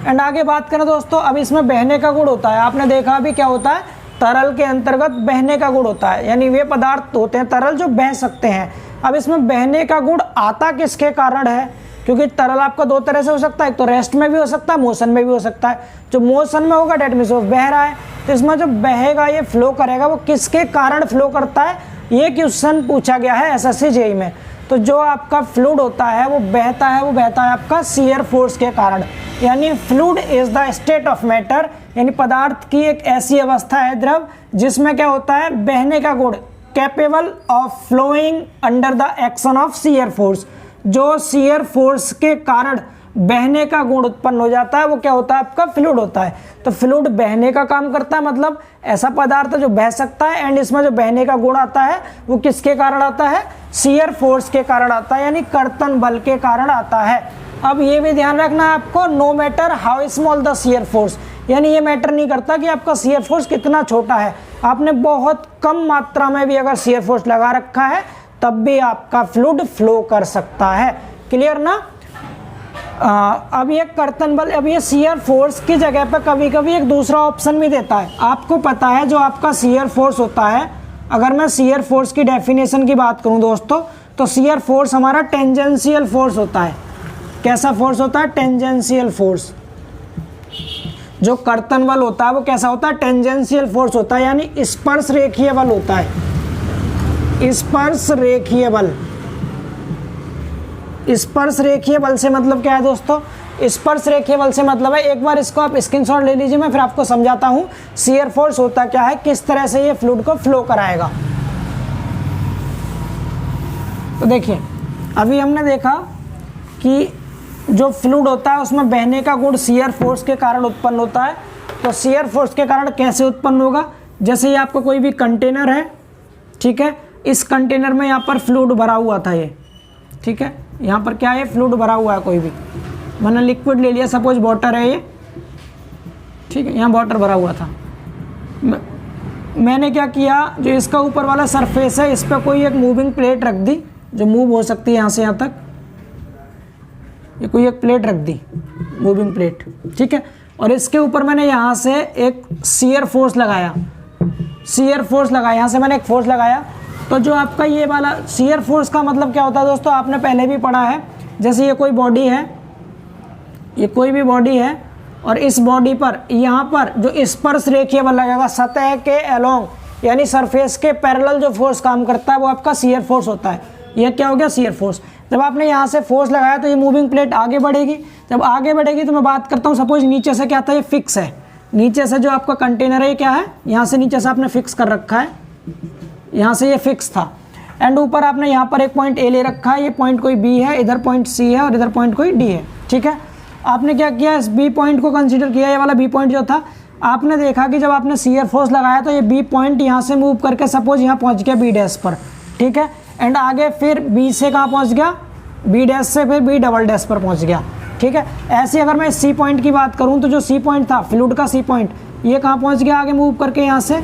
एंड आगे बात करें दोस्तों, अब इसमें बहने का गुण होता है, आपने देखा अभी क्या होता है, तरल के अंतर्गत बहने का गुण होता है, यानी वे पदार्थ होते हैं तरल जो बह सकते हैं। अब इसमें बहने का गुण आता किसके कारण है, क्योंकि तरल आपका 2 तरह से हो सकता है, एक तो रेस्ट में भी हो सकता है, मोशन में भी हो सकता है। जो मोशन में होगा डेट मीन्स वो बह रहा है, तो इसमें जो बहेगा, ये फ्लो करेगा, वो किसके कारण फ्लो करता है, ये क्वेश्चन पूछा गया है एसएससी जेईई में। तो जो आपका फ्लूइड होता है वो बहता है आपका शियर फोर्स के कारण, यानी fluid is the state of matter, यानी पदार्थ की एक ऐसी अवस्था है, द्रव, जिसमें क्या होता है, बहने का गुण, capable of flowing under the action of shear force. जो शियर फोर्स के कारण बहने का गुण उत्पन्न हो जाता है वो क्या होता है, आपका फ्लूइड होता है। तो फ्लूइड बहने का काम करता है, मतलब ऐसा पदार्थ जो बह सकता है, एंड इसमें जो बहने का गुण आता है वो किसके कारण आता है, शियर फोर्स के कारण आता है, यानी कर्तन बल के कारण आता है। अब ये भी ध्यान रखना है आपको, no matter how small the shear force, यानी ये मैटर नहीं करता कि आपका शियर फोर्स कितना छोटा है, आपने बहुत कम मात्रा में भी अगर शियर फोर्स लगा रखा है तब भी आपका फ्लूइड फ्लो कर सकता है। क्लियर ना। अब ये कर्तन बल, अब ये शियर फोर्स की जगह पर कभी कभी एक दूसरा ऑप्शन भी देता है। आपको पता है जो आपका शियर फोर्स होता है, अगर मैं शियर फोर्स की डेफिनेशन की बात करूं दोस्तों, तो शियर फोर्स हमारा टेंजेंशियल फोर्स होता है। कैसा फोर्स होता है? Tangential force. जो कर्तन बल होता है वो कैसा होता है? टेंजेंशियल फोर्स होता है, यानी स्पर्श रेखीय बल होता है। स्पर्श रेखीय बल। स्पर्श रेखीय बल से मतलब क्या है दोस्तों? स्पर्श रेखीय बल से मतलब है, एक बार इसको आप स्क्रीनशॉट ले लीजिए, मैं फिर आपको समझाता हूं शियर फोर्स होता क्या है, किस तरह से ये फ्लूइड को फ्लो कराएगा। तो देखिए, अभी हमने देखा कि जो फ्लूइड होता है उसमें बहने का गुण शियर फोर्स के कारण उत्पन्न होता है। तो शियर फोर्स के कारण कैसे उत्पन्न होगा? जैसे ये आपका कोई भी कंटेनर है, ठीक है, इस कंटेनर में यहाँ पर फ्लूइड भरा हुआ था ये, ठीक है, यहाँ पर क्या है? फ्लूइड भरा हुआ है, कोई भी मैंने लिक्विड ले लिया, सपोज वाटर है ये, ठीक है, यहाँ वाटर भरा हुआ था। मैंने क्या किया, जो इसका ऊपर वाला सरफेस है इस पर कोई एक मूविंग प्लेट रख दी, जो मूव हो सकती है यहाँ से यहाँ तक, ये कोई एक प्लेट रख दी, मूविंग प्लेट, ठीक है, और इसके ऊपर मैंने यहाँ से एक शियर फोर्स लगाया, शियर फोर्स लगाया, यहाँ से मैंने एक फोर्स लगाया। तो जो आपका ये वाला शियर फोर्स का मतलब क्या होता है दोस्तों? आपने पहले भी पढ़ा है, जैसे ये कोई बॉडी है, ये कोई भी बॉडी है, और इस बॉडी पर यहाँ पर जो स्पर्श रेखीय बल लगेगा सतह के अलोंग, यानी सरफेस के पैरेलल जो फोर्स काम करता है वो आपका शियर फोर्स होता है। ये क्या हो गया? Shear force. जब आपने यहाँ से फोर्स लगाया तो ये मूविंग प्लेट आगे बढ़ेगी, जब आगे बढ़ेगी तो मैं बात करता हूँ, सपोज नीचे से क्या था, ये फिक्स है, नीचे से जो आपका कंटेनर है ये क्या है, यहाँ से नीचे से आपने फिक्स कर रखा है, यहाँ से ये फिक्स था, एंड ऊपर आपने यहाँ पर एक पॉइंट ए ले रखा है, ये पॉइंट कोई बी है, इधर पॉइंट सी है और इधर पॉइंट कोई डी है, ठीक है। आपने क्या किया, इस बी पॉइंट को कंसीडर किया, ये वाला बी पॉइंट जो था, आपने देखा कि जब आपने शियर फोर्स लगाया तो ये बी पॉइंट यहाँ से मूव करके सपोज यहाँ पहुँच गया बी डैश पर, ठीक है, एंड आगे फिर बी से कहाँ पहुँच गया, बी डैश से फिर बी डबल डैश पर पहुँच गया, ठीक है। ऐसे अगर मैं सी पॉइंट की बात करूँ तो जो सी पॉइंट था, फ्लूइड का सी पॉइंट, ये कहाँ पहुँच गया, आगे मूव करके यहाँ से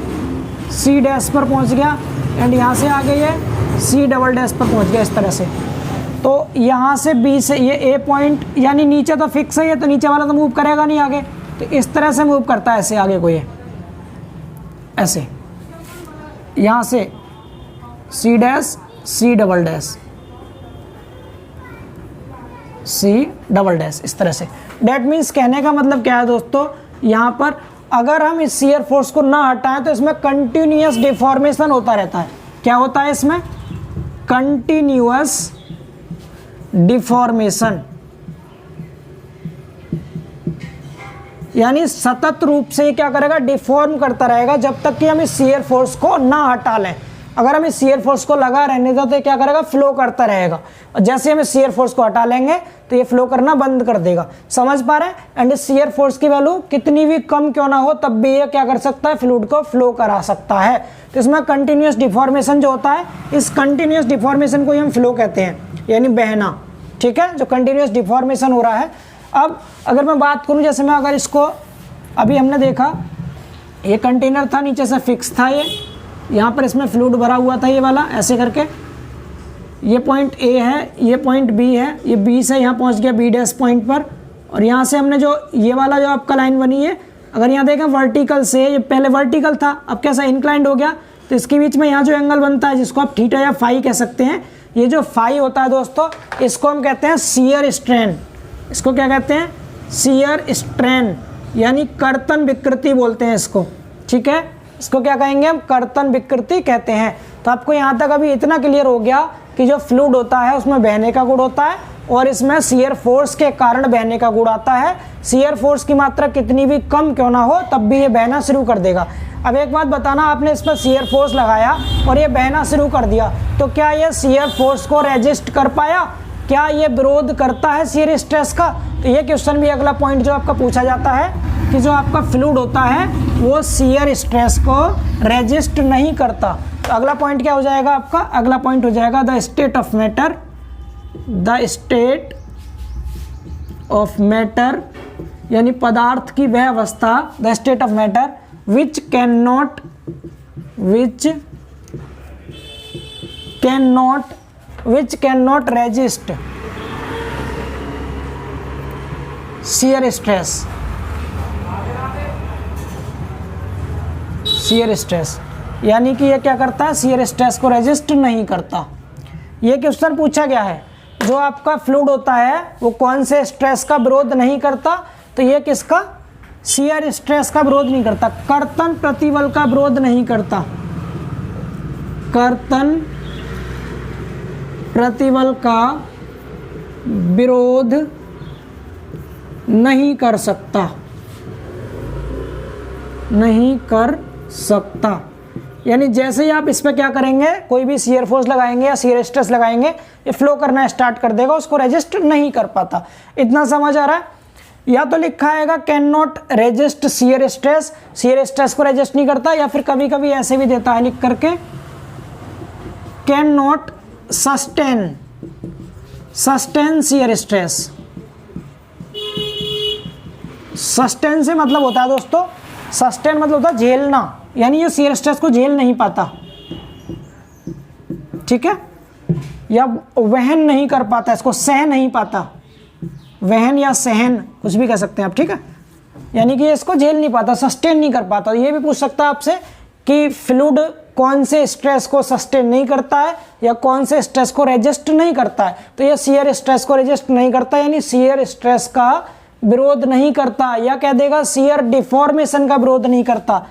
सी डैश पर पहुँच गया, एंड यहाँ से आगे ये सी डबल डैश पर पहुँच गया, इस तरह से। तो यहाँ से बी से ये ए पॉइंट, यानी नीचे तो फिक्स है ये, तो नीचे वाला तो मूव करेगा नहीं आगे, तो इस तरह से मूव करता है ऐसे आगे को, ये ऐसे, यहाँ से C dash C double dash C double dash, इस तरह से। डैट मीन्स कहने का मतलब क्या है दोस्तों, यहाँ पर अगर हम इस शियर फोर्स को ना हटाएं तो इसमें कंटिन्यूअस डिफॉर्मेशन होता रहता है। क्या होता है इसमें? कंटिन्यूअस डिफॉर्मेशन, यानी सतत रूप से क्या करेगा, डिफॉर्म करता रहेगा जब तक कि हम इस शियर फोर्स को ना हटा लें। अगर हम इस शियर फोर्स को लगा रहने दो तो क्या करेगा, फ्लो करता रहेगा, और जैसे हम इस शियर फोर्स को हटा लेंगे तो ये फ्लो करना बंद कर देगा। समझ पा रहे हैं? एंड इस शियर फोर्स की वैल्यू कितनी भी कम क्यों ना हो तब भी ये क्या कर सकता है, फ्लूइड को फ्लो करा सकता है। तो इसमें कंटिन्यूअस डिफॉर्मेशन जो होता है, इस कंटिन्यूअस डिफॉर्मेशन को ही हम फ्लो कहते हैं, यानी बहना, ठीक है, जो कंटिन्यूअस डिफॉर्मेशन हो रहा है। अब अगर मैं बात करूँ, जैसे मैं अगर इसको, अभी हमने देखा ये कंटेनर था, नीचे से फिक्स था, ये यहाँ पर इसमें फ्लूइड भरा हुआ था, ये वाला ऐसे करके, ये पॉइंट ए है, ये पॉइंट बी है, ये बी से यहाँ पहुँच गया बी डैश पॉइंट पर, और यहाँ से हमने जो ये वाला जो आपका लाइन बनी है, अगर यहाँ देखें वर्टिकल से, ये पहले वर्टिकल था, अब कैसा इंक्लाइंड हो गया, तो इसके बीच में यहाँ जो एंगल बनता है जिसको आप थीटा या फाई कह सकते हैं, ये जो फाई होता है दोस्तों, इसको हम कहते हैं शियर स्ट्रेन। इसको क्या कहते हैं? शियर स्ट्रेन, यानी कर्तन विकृति बोलते हैं इसको, ठीक है। इसको क्या कहेंगे हम? कर्तन विकृति कहते हैं। तो आपको यहाँ तक अभी इतना क्लियर हो गया कि जो फ्लूइड होता है उसमें बहने का गुण होता है, और इसमें शियर फोर्स के कारण बहने का गुण आता है। शियर फोर्स की मात्रा कितनी भी कम क्यों ना हो तब भी ये बहना शुरू कर देगा। अब एक बात बताना, आपने इस पर शियर फोर्स लगाया और ये बहना शुरू कर दिया, तो क्या ये शियर फोर्स को रेजिस्ट कर पाया? क्या ये विरोध करता है शियर स्ट्रेस का? तो ये क्वेश्चन भी अगला पॉइंट जो आपका पूछा जाता है कि जो आपका फ्लूइड होता है वो शियर स्ट्रेस को रेजिस्ट नहीं करता। तो अगला पॉइंट क्या हो जाएगा आपका? अगला पॉइंट हो जाएगा the state of matter, the state of matter, यानी पदार्थ की वह अवस्था, the state of matter which cannot resist shear stress, shear stress यानी कि ये क्या करता है, शियर स्ट्रेस को रेजिस्ट नहीं करता। ये क्वेश्चन पूछा गया है, जो आपका फ्लूइड होता है वो कौन से स्ट्रेस का विरोध नहीं करता, तो ये किसका, शियर स्ट्रेस का विरोध नहीं करता, कर्तन प्रतिबल का विरोध नहीं करता, कर्तन प्रतिबल का विरोध नहीं कर सकता, नहीं कर सकता। यानी जैसे ही आप इस पर क्या करेंगे, कोई भी शियर फोर्स लगाएंगे या शियर स्ट्रेस लगाएंगे, ये फ्लो करना स्टार्ट कर देगा, उसको रेजिस्ट नहीं कर पाता। इतना समझ आ रहा है। या तो लिखा आएगा can not resist shear stress, shear stress को रेजिस्ट नहीं करता, या फिर कभी कभी ऐसे भी देता है लिख करके can not sustain, sustain shear stress. Sustain से मतलब होता है दोस्तों, सस्टेन मतलब होता है झेलना, यानी ये शियर स्ट्रेस को झेल नहीं पाता, ठीक है, या वहन नहीं कर पाता, इसको सह नहीं पाता, वहन या सहन कुछ भी कह सकते हैं आप, ठीक है, यानी कि इसको झेल नहीं पाता, सस्टेन नहीं कर पाता। ये भी पूछ सकता है आपसे कि फ्लूइड कौन से स्ट्रेस को सस्टेन नहीं करता है या कौन से स्ट्रेस को रेजिस्ट नहीं करता है, तो ये शियर स्ट्रेस को रेजिस्ट नहीं करता, यानी शियर स्ट्रेस का विरोध नहीं करता, या कह देगा शियर डिफॉर्मेशन का विरोध नहीं करता,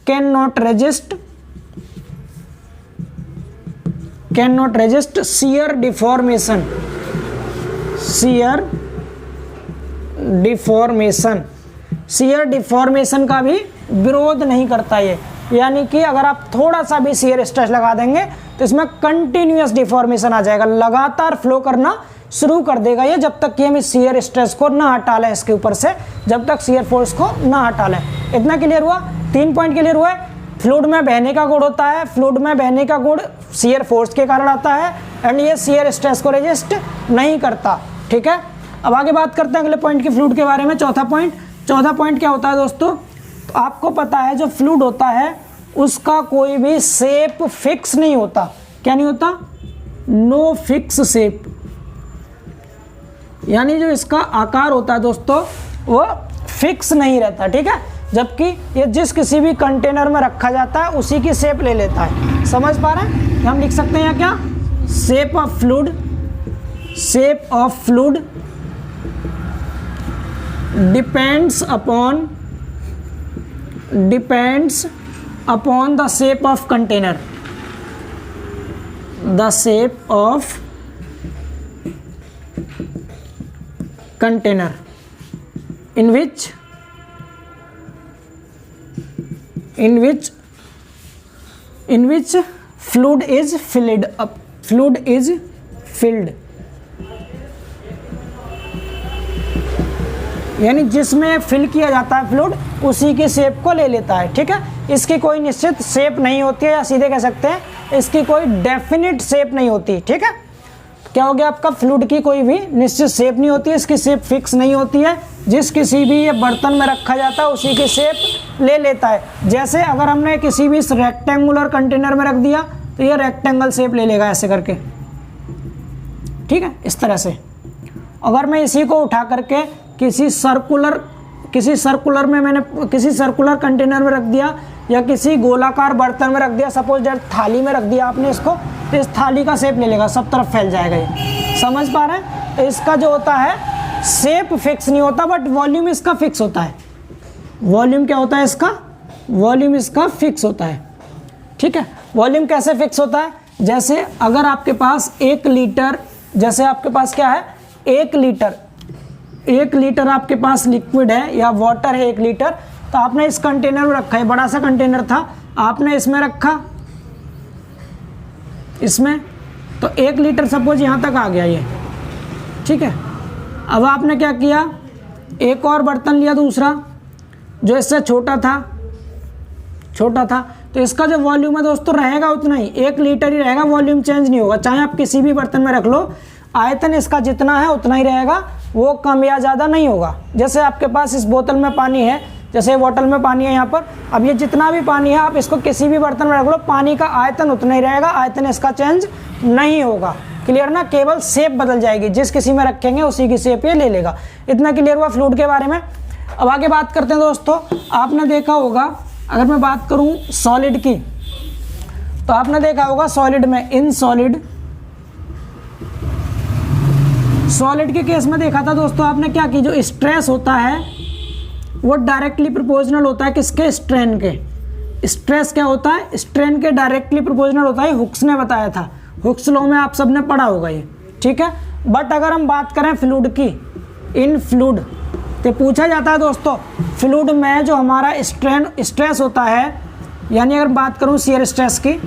can not resist, can not resist shear deformation, shear deformation, shear deformation का भी विरोध नहीं करता ये। यानी कि अगर आप थोड़ा सा भी शियर स्ट्रेस लगा देंगे तो इसमें कंटिन्यूअस डिफॉर्मेशन आ जाएगा, लगातार फ्लो करना शुरू कर देगा ये, जब तक कि हम इस शियर स्ट्रेस को ना हटा लें इसके ऊपर से, जब तक शियर फोर्स को ना हटा लें। इतना क्लियर हुआ, 3 पॉइंट क्लियर हुआ है। फ्लूइड में बहने का गुण होता है, फ्लूइड में बहने का गुण शियर फोर्स के कारण आता है, एंड ये शियर स्ट्रेस को रेजिस्ट नहीं करता, ठीक है। अब आगे बात करते हैं अगले पॉइंट की, फ्लूइड के बारे में। चौथा पॉइंट क्या होता है दोस्तों, तो आपको पता है जो फ्लूइड होता है उसका कोई भी शेप फिक्स नहीं होता। क्या नहीं होता, नो फिक्स शेप, यानी जो इसका आकार होता है दोस्तों वो फिक्स नहीं रहता, ठीक है, जबकि ये जिस किसी भी कंटेनर में रखा जाता है उसी की शेप ले लेता है। समझ पा रहे हैं, हम लिख सकते हैं यहाँ क्या, shape of fluid, shape of fluid depends upon the shape of container, the shape of container in which fluid is filled up, fluid is filled, यानी जिसमें फिल किया जाता है फ्लूइड उसी की शेप को ले लेता है, ठीक है। इसकी कोई निश्चित शेप नहीं होती है, या सीधे कह सकते हैं इसकी कोई डेफिनेट शेप नहीं होती, ठीक है। क्या हो गया आपका, फ्लूइड की कोई भी निश्चित शेप नहीं होती है, इसकी शेप फिक्स नहीं होती है, जिस किसी भी ये बर्तन में रखा जाता है उसी की शेप ले लेता है। जैसे अगर हमने किसी भी रेक्टेंगुलर कंटेनर में रख दिया तो ये रेक्टेंगल शेप ले लेगा ऐसे करके, ठीक है, इस तरह से। अगर मैं इसी को उठा करके किसी सर्कुलर कंटेनर में रख दिया या किसी गोलाकार बर्तन में रख दिया, सपोज दैट थाली में रख दिया आपने इसको, तो इस थाली का शेप ले लेगा, सब तरफ फैल जाएगा ये। समझ पा रहे हैं, तो इसका जो होता है शेप फिक्स नहीं होता, बट वॉल्यूम इसका फिक्स होता है। वॉल्यूम क्या होता है इसका, वॉल्यूम इसका फिक्स होता है, ठीक है। वॉल्यूम कैसे फिक्स होता है, जैसे अगर आपके पास 1 लीटर, जैसे आपके पास क्या है 1 लीटर आपके पास लिक्विड है या वाटर है 1 लीटर, तो आपने इस कंटेनर में रखा है, बड़ा सा कंटेनर था, आपने इसमें रखा, इसमें, तो 1 लीटर सपोज यहाँ तक आ गया ये, ठीक है। अब आपने क्या किया, एक और बर्तन लिया दूसरा जो इससे छोटा था, तो इसका जो वॉल्यूम है दोस्तों रहेगा उतना ही, 1 लीटर ही रहेगा, वॉल्यूम चेंज नहीं होगा, चाहे आप किसी भी बर्तन में रख लो, आयतन इसका जितना है उतना ही रहेगा, वो कम या ज़्यादा नहीं होगा। जैसे आपके पास इस बोतल में पानी है, जैसे बोतल में पानी है यहाँ पर, अब ये जितना भी पानी है आप इसको किसी भी बर्तन में रख लो, पानी का आयतन उतना ही रहेगा, आयतन इसका चेंज नहीं होगा, क्लियर ना, केवल शेप बदल जाएगी, जिस किसी में रखेंगे उसी की शेप ये ले लेगा। इतना क्लियर हुआ फ्लूइड के बारे में। अब आगे बात करते हैं दोस्तों। आपने देखा होगा, अगर मैं बात करूं सॉलिड की, तो आपने देखा होगा सॉलिड में, इन सॉलिड के केस में देखा था दोस्तों आपने क्या कि जो स्ट्रेस होता है वो डायरेक्टली प्रोपोर्शनल होता है किसके, स्ट्रेन के। स्ट्रेस क्या होता है, स्ट्रेन के डायरेक्टली प्रोपोर्शनल होता है, हुक्स ने बताया था, हुक्स लॉ में आप सबने पढ़ा होगा ये, ठीक है। बट अगर हम बात करें फ्लूइड की, इन फ्लूइड, तो पूछा जाता है दोस्तों फ्लूइड में जो हमारा स्ट्रेस होता है, यानी अगर बात करूं शियर स्ट्रेस की,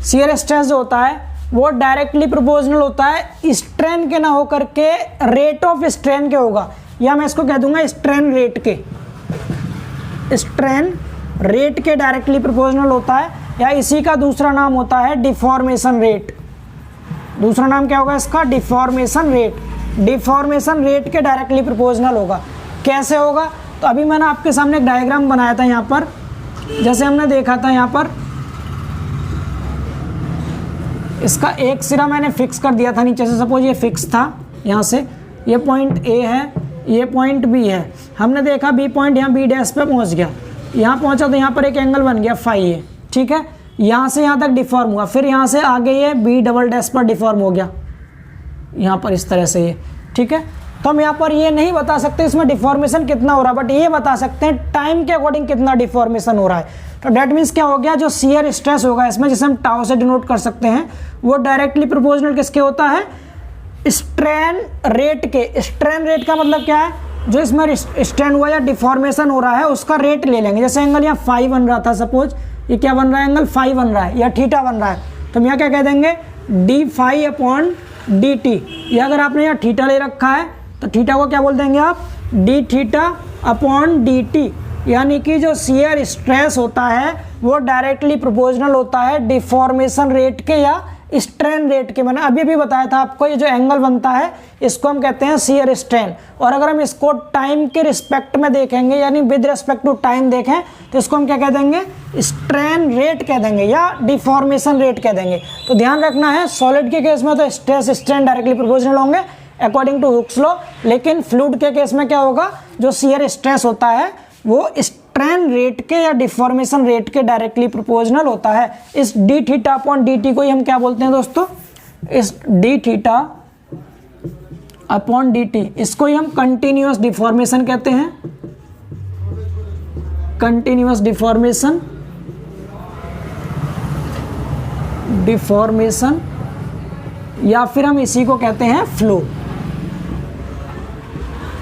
शियर स्ट्रेस जो होता है वो डायरेक्टली प्रोपोर्शनल होता है स्ट्रेन के ना होकर के रेट ऑफ स्ट्रेन के होगा, या मैं इसको कह दूंगा स्ट्रेन रेट के, स्ट्रेन रेट के डायरेक्टली प्रोपोर्शनल होता है, या इसी का दूसरा नाम होता है डिफॉर्मेशन रेट। दूसरा नाम क्या होगा इसका, डिफॉर्मेशन रेट। डिफॉर्मेशन रेट के डायरेक्टली प्रोपोर्शनल होगा। कैसे होगा, तो अभी मैंने आपके सामने एक डायग्राम बनाया था यहाँ पर, जैसे हमने देखा था यहाँ पर इसका एक सिरा मैंने फिक्स कर दिया था नीचे से, सपोज ये फिक्स था, यहाँ से ये पॉइंट ए है, ये पॉइंट बी है, हमने देखा बी पॉइंट यहाँ बी डैश पे पहुँच गया, यहाँ पहुँचा तो यहाँ पर एक एंगल बन गया फाई ए, ठीक है। यहाँ से यहाँ तक डिफॉर्म हुआ, फिर यहाँ से आगे ये बी डबल डैश पर डिफॉर्म हो गया, यहाँ पर इस तरह से ये, ठीक है। तो हम यहाँ पर ये नहीं बता सकते इसमें डिफॉर्मेशन कितना हो रहा है, बट ये बता सकते हैं टाइम के अकॉर्डिंग कितना डिफॉर्मेशन हो रहा है। तो डेट मीन्स क्या हो गया, जो शियर स्ट्रेस होगा इसमें, जिसे हम टाउ से डिनोट कर सकते हैं, वो डायरेक्टली प्रोपोर्शनल किसके होता है, स्ट्रेन रेट के। स्ट्रेन रेट का मतलब क्या है, जो इसमें स्ट्रेन हुआ या डिफॉर्मेशन हो रहा है उसका रेट ले लेंगे। जैसे एंगल यहाँ फाई बन रहा था, सपोज ये क्या बन रहा है, एंगल फाई बन रहा है या थीटा बन रहा है, तो हम यहाँ क्या कह देंगे, D phi upon D T. या अगर आपने यहाँ थीटा ले रखा है तो थीटा को क्या बोल देंगे आप, D theta upon D T. यानी कि जो शियर स्ट्रेस होता है वो डायरेक्टली प्रोपोर्शनल होता है डिफॉर्मेशन रेट के या स्ट्रेन रेट के। मैंने अभी भी बताया था आपको, ये जो एंगल बनता है इसको हम कहते हैं शियर स्ट्रेन। और अगर हम इसको टाइम के रिस्पेक्ट में देखेंगे, यानी विद रिस्पेक्ट टू टाइम देखें, तो इसको हम क्या कह देंगे, स्ट्रेन रेट कह देंगे या डिफॉर्मेशन रेट कह देंगे। तो ध्यान रखना है, सॉलिड के केस में तो स्ट्रेस स्ट्रेन डायरेक्टली प्रोपोर्शनल होंगे अकॉर्डिंग टू हुक्स लॉ, लेकिन फ्लूइड के केस में क्या होगा, जो शियर स्ट्रेस होता है वो स्ट्रेन रेट के या डिफॉर्मेशन रेट के डायरेक्टली प्रोपोर्शनल होता है। इस D theta upon D T को ही हम क्या बोलते हैं दोस्तों, इस D theta upon D T, इसको ही हम कंटिन्यूअस डिफॉर्मेशन कहते हैं, कंटिन्यूअस डिफॉर्मेशन, डिफॉर्मेशन, या फिर हम इसी को कहते हैं फ्लो।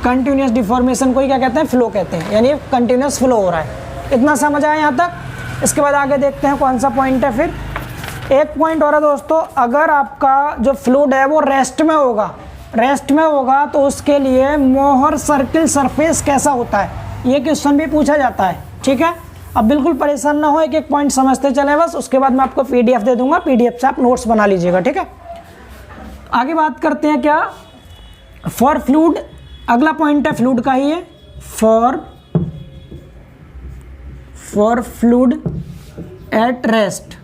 कंटिन्यूअस डिफॉर्मेशन को ही क्या कहते हैं, फ्लो कहते हैं, यानी कंटिन्यूअस फ्लो हो रहा है। इतना समझ आया यहाँ तक। इसके बाद आगे देखते हैं कौन सा पॉइंट है। फिर एक पॉइंट और है दोस्तों, अगर आपका जो फ्लूइड है वो रेस्ट में होगा, रेस्ट में होगा तो उसके लिए मोहर सर्किल सरफेस कैसा होता है, ये क्वेश्चन भी पूछा जाता है, ठीक है। अब बिल्कुल परेशान ना हो, एक एक पॉइंट समझते चले बस, उसके बाद मैं आपको PDF दे दूंगा, PDF से आप नोट्स बना लीजिएगा, ठीक है। आगे बात करते हैं क्या, फॉर फ्लूइड, अगला पॉइंट है फ्लूइड का ही है, फॉर फ्लूइड एट रेस्ट।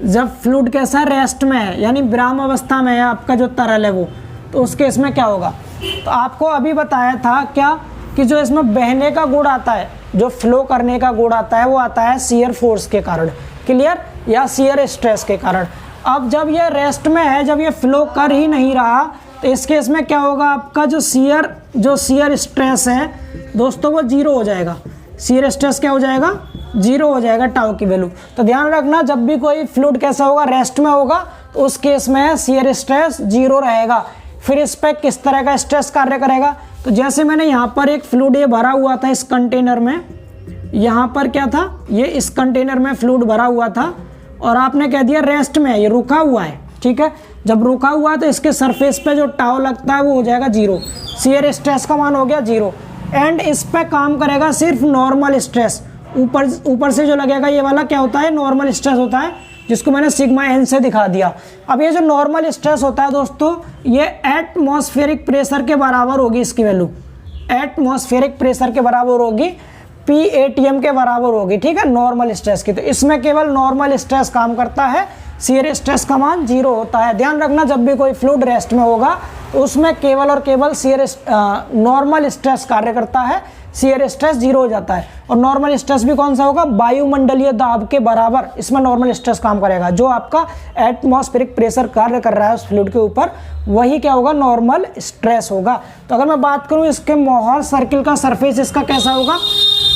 जब फ्लूइड कैसा है, रेस्ट में है, यानी विराम अवस्था में है आपका जो तरल है वो, तो उस केस में क्या होगा, तो आपको अभी बताया था क्या कि जो इसमें बहने का गुण आता है, जो फ्लो करने का गुण आता है, वो आता है शियर फोर्स के कारण, क्लियर, या शियर स्ट्रेस के कारण। अब जब ये रेस्ट में है, जब ये फ्लो कर ही नहीं रहा, तो इस केस में क्या होगा, आपका जो शियर स्ट्रेस है दोस्तों वो जीरो हो जाएगा। शियर स्ट्रेस क्या हो जाएगा, जीरो हो जाएगा, टाउ की वैल्यू। तो ध्यान रखना, जब भी कोई फ्लूइड कैसा होगा, रेस्ट में होगा, तो उस केस में शियर स्ट्रेस जीरो रहेगा। फिर इस पर किस तरह का स्ट्रेस कार्य करेगा, तो जैसे मैंने यहाँ पर एक फ्लूइड ये भरा हुआ था इस कंटेनर में, यहाँ पर क्या था, ये इस कंटेनर में फ्लूइड भरा हुआ था और आपने कह दिया रेस्ट में है, ये रुका हुआ है, ठीक है। जब रुका हुआ है तो इसके सरफेस पे जो टाउ लगता है वो हो जाएगा जीरो, शियर स्ट्रेस का मान हो गया जीरो। एंड इस पे काम करेगा सिर्फ नॉर्मल स्ट्रेस, ऊपर से जो लगेगा ये वाला क्या होता है, नॉर्मल स्ट्रेस होता है, जिसको मैंने सिग्मा एन से दिखा दिया। अब ये जो नॉर्मल स्ट्रेस होता है दोस्तों, ये एटमॉस्फेरिक प्रेशर के बराबर होगी, इसकी वैल्यू एटमॉस्फेरिक प्रेशर के बराबर होगी, PATM के बराबर होगी, ठीक है, नॉर्मल स्ट्रेस की। तो इसमें केवल नॉर्मल स्ट्रेस काम करता है, शियर स्ट्रेस का मान 0 होता है। ध्यान रखना, जब भी कोई फ्लूइड रेस्ट में होगा उसमें केवल और केवल नॉर्मल स्ट्रेस कार्य करता है, शियर स्ट्रेस 0 हो जाता है। और नॉर्मल स्ट्रेस भी कौन सा होगा, वायुमंडलीय दाब के बराबर इसमें नॉर्मल स्ट्रेस काम करेगा। जो आपका एटमॉस्फेरिक प्रेशर कार्य कर रहा है उस फ्लूइड के ऊपर, वही क्या होगा, नॉर्मल स्ट्रेस होगा। तो अगर मैं बात करूं इसके मोहर सर्किल का सरफेस इसका कैसा होगा,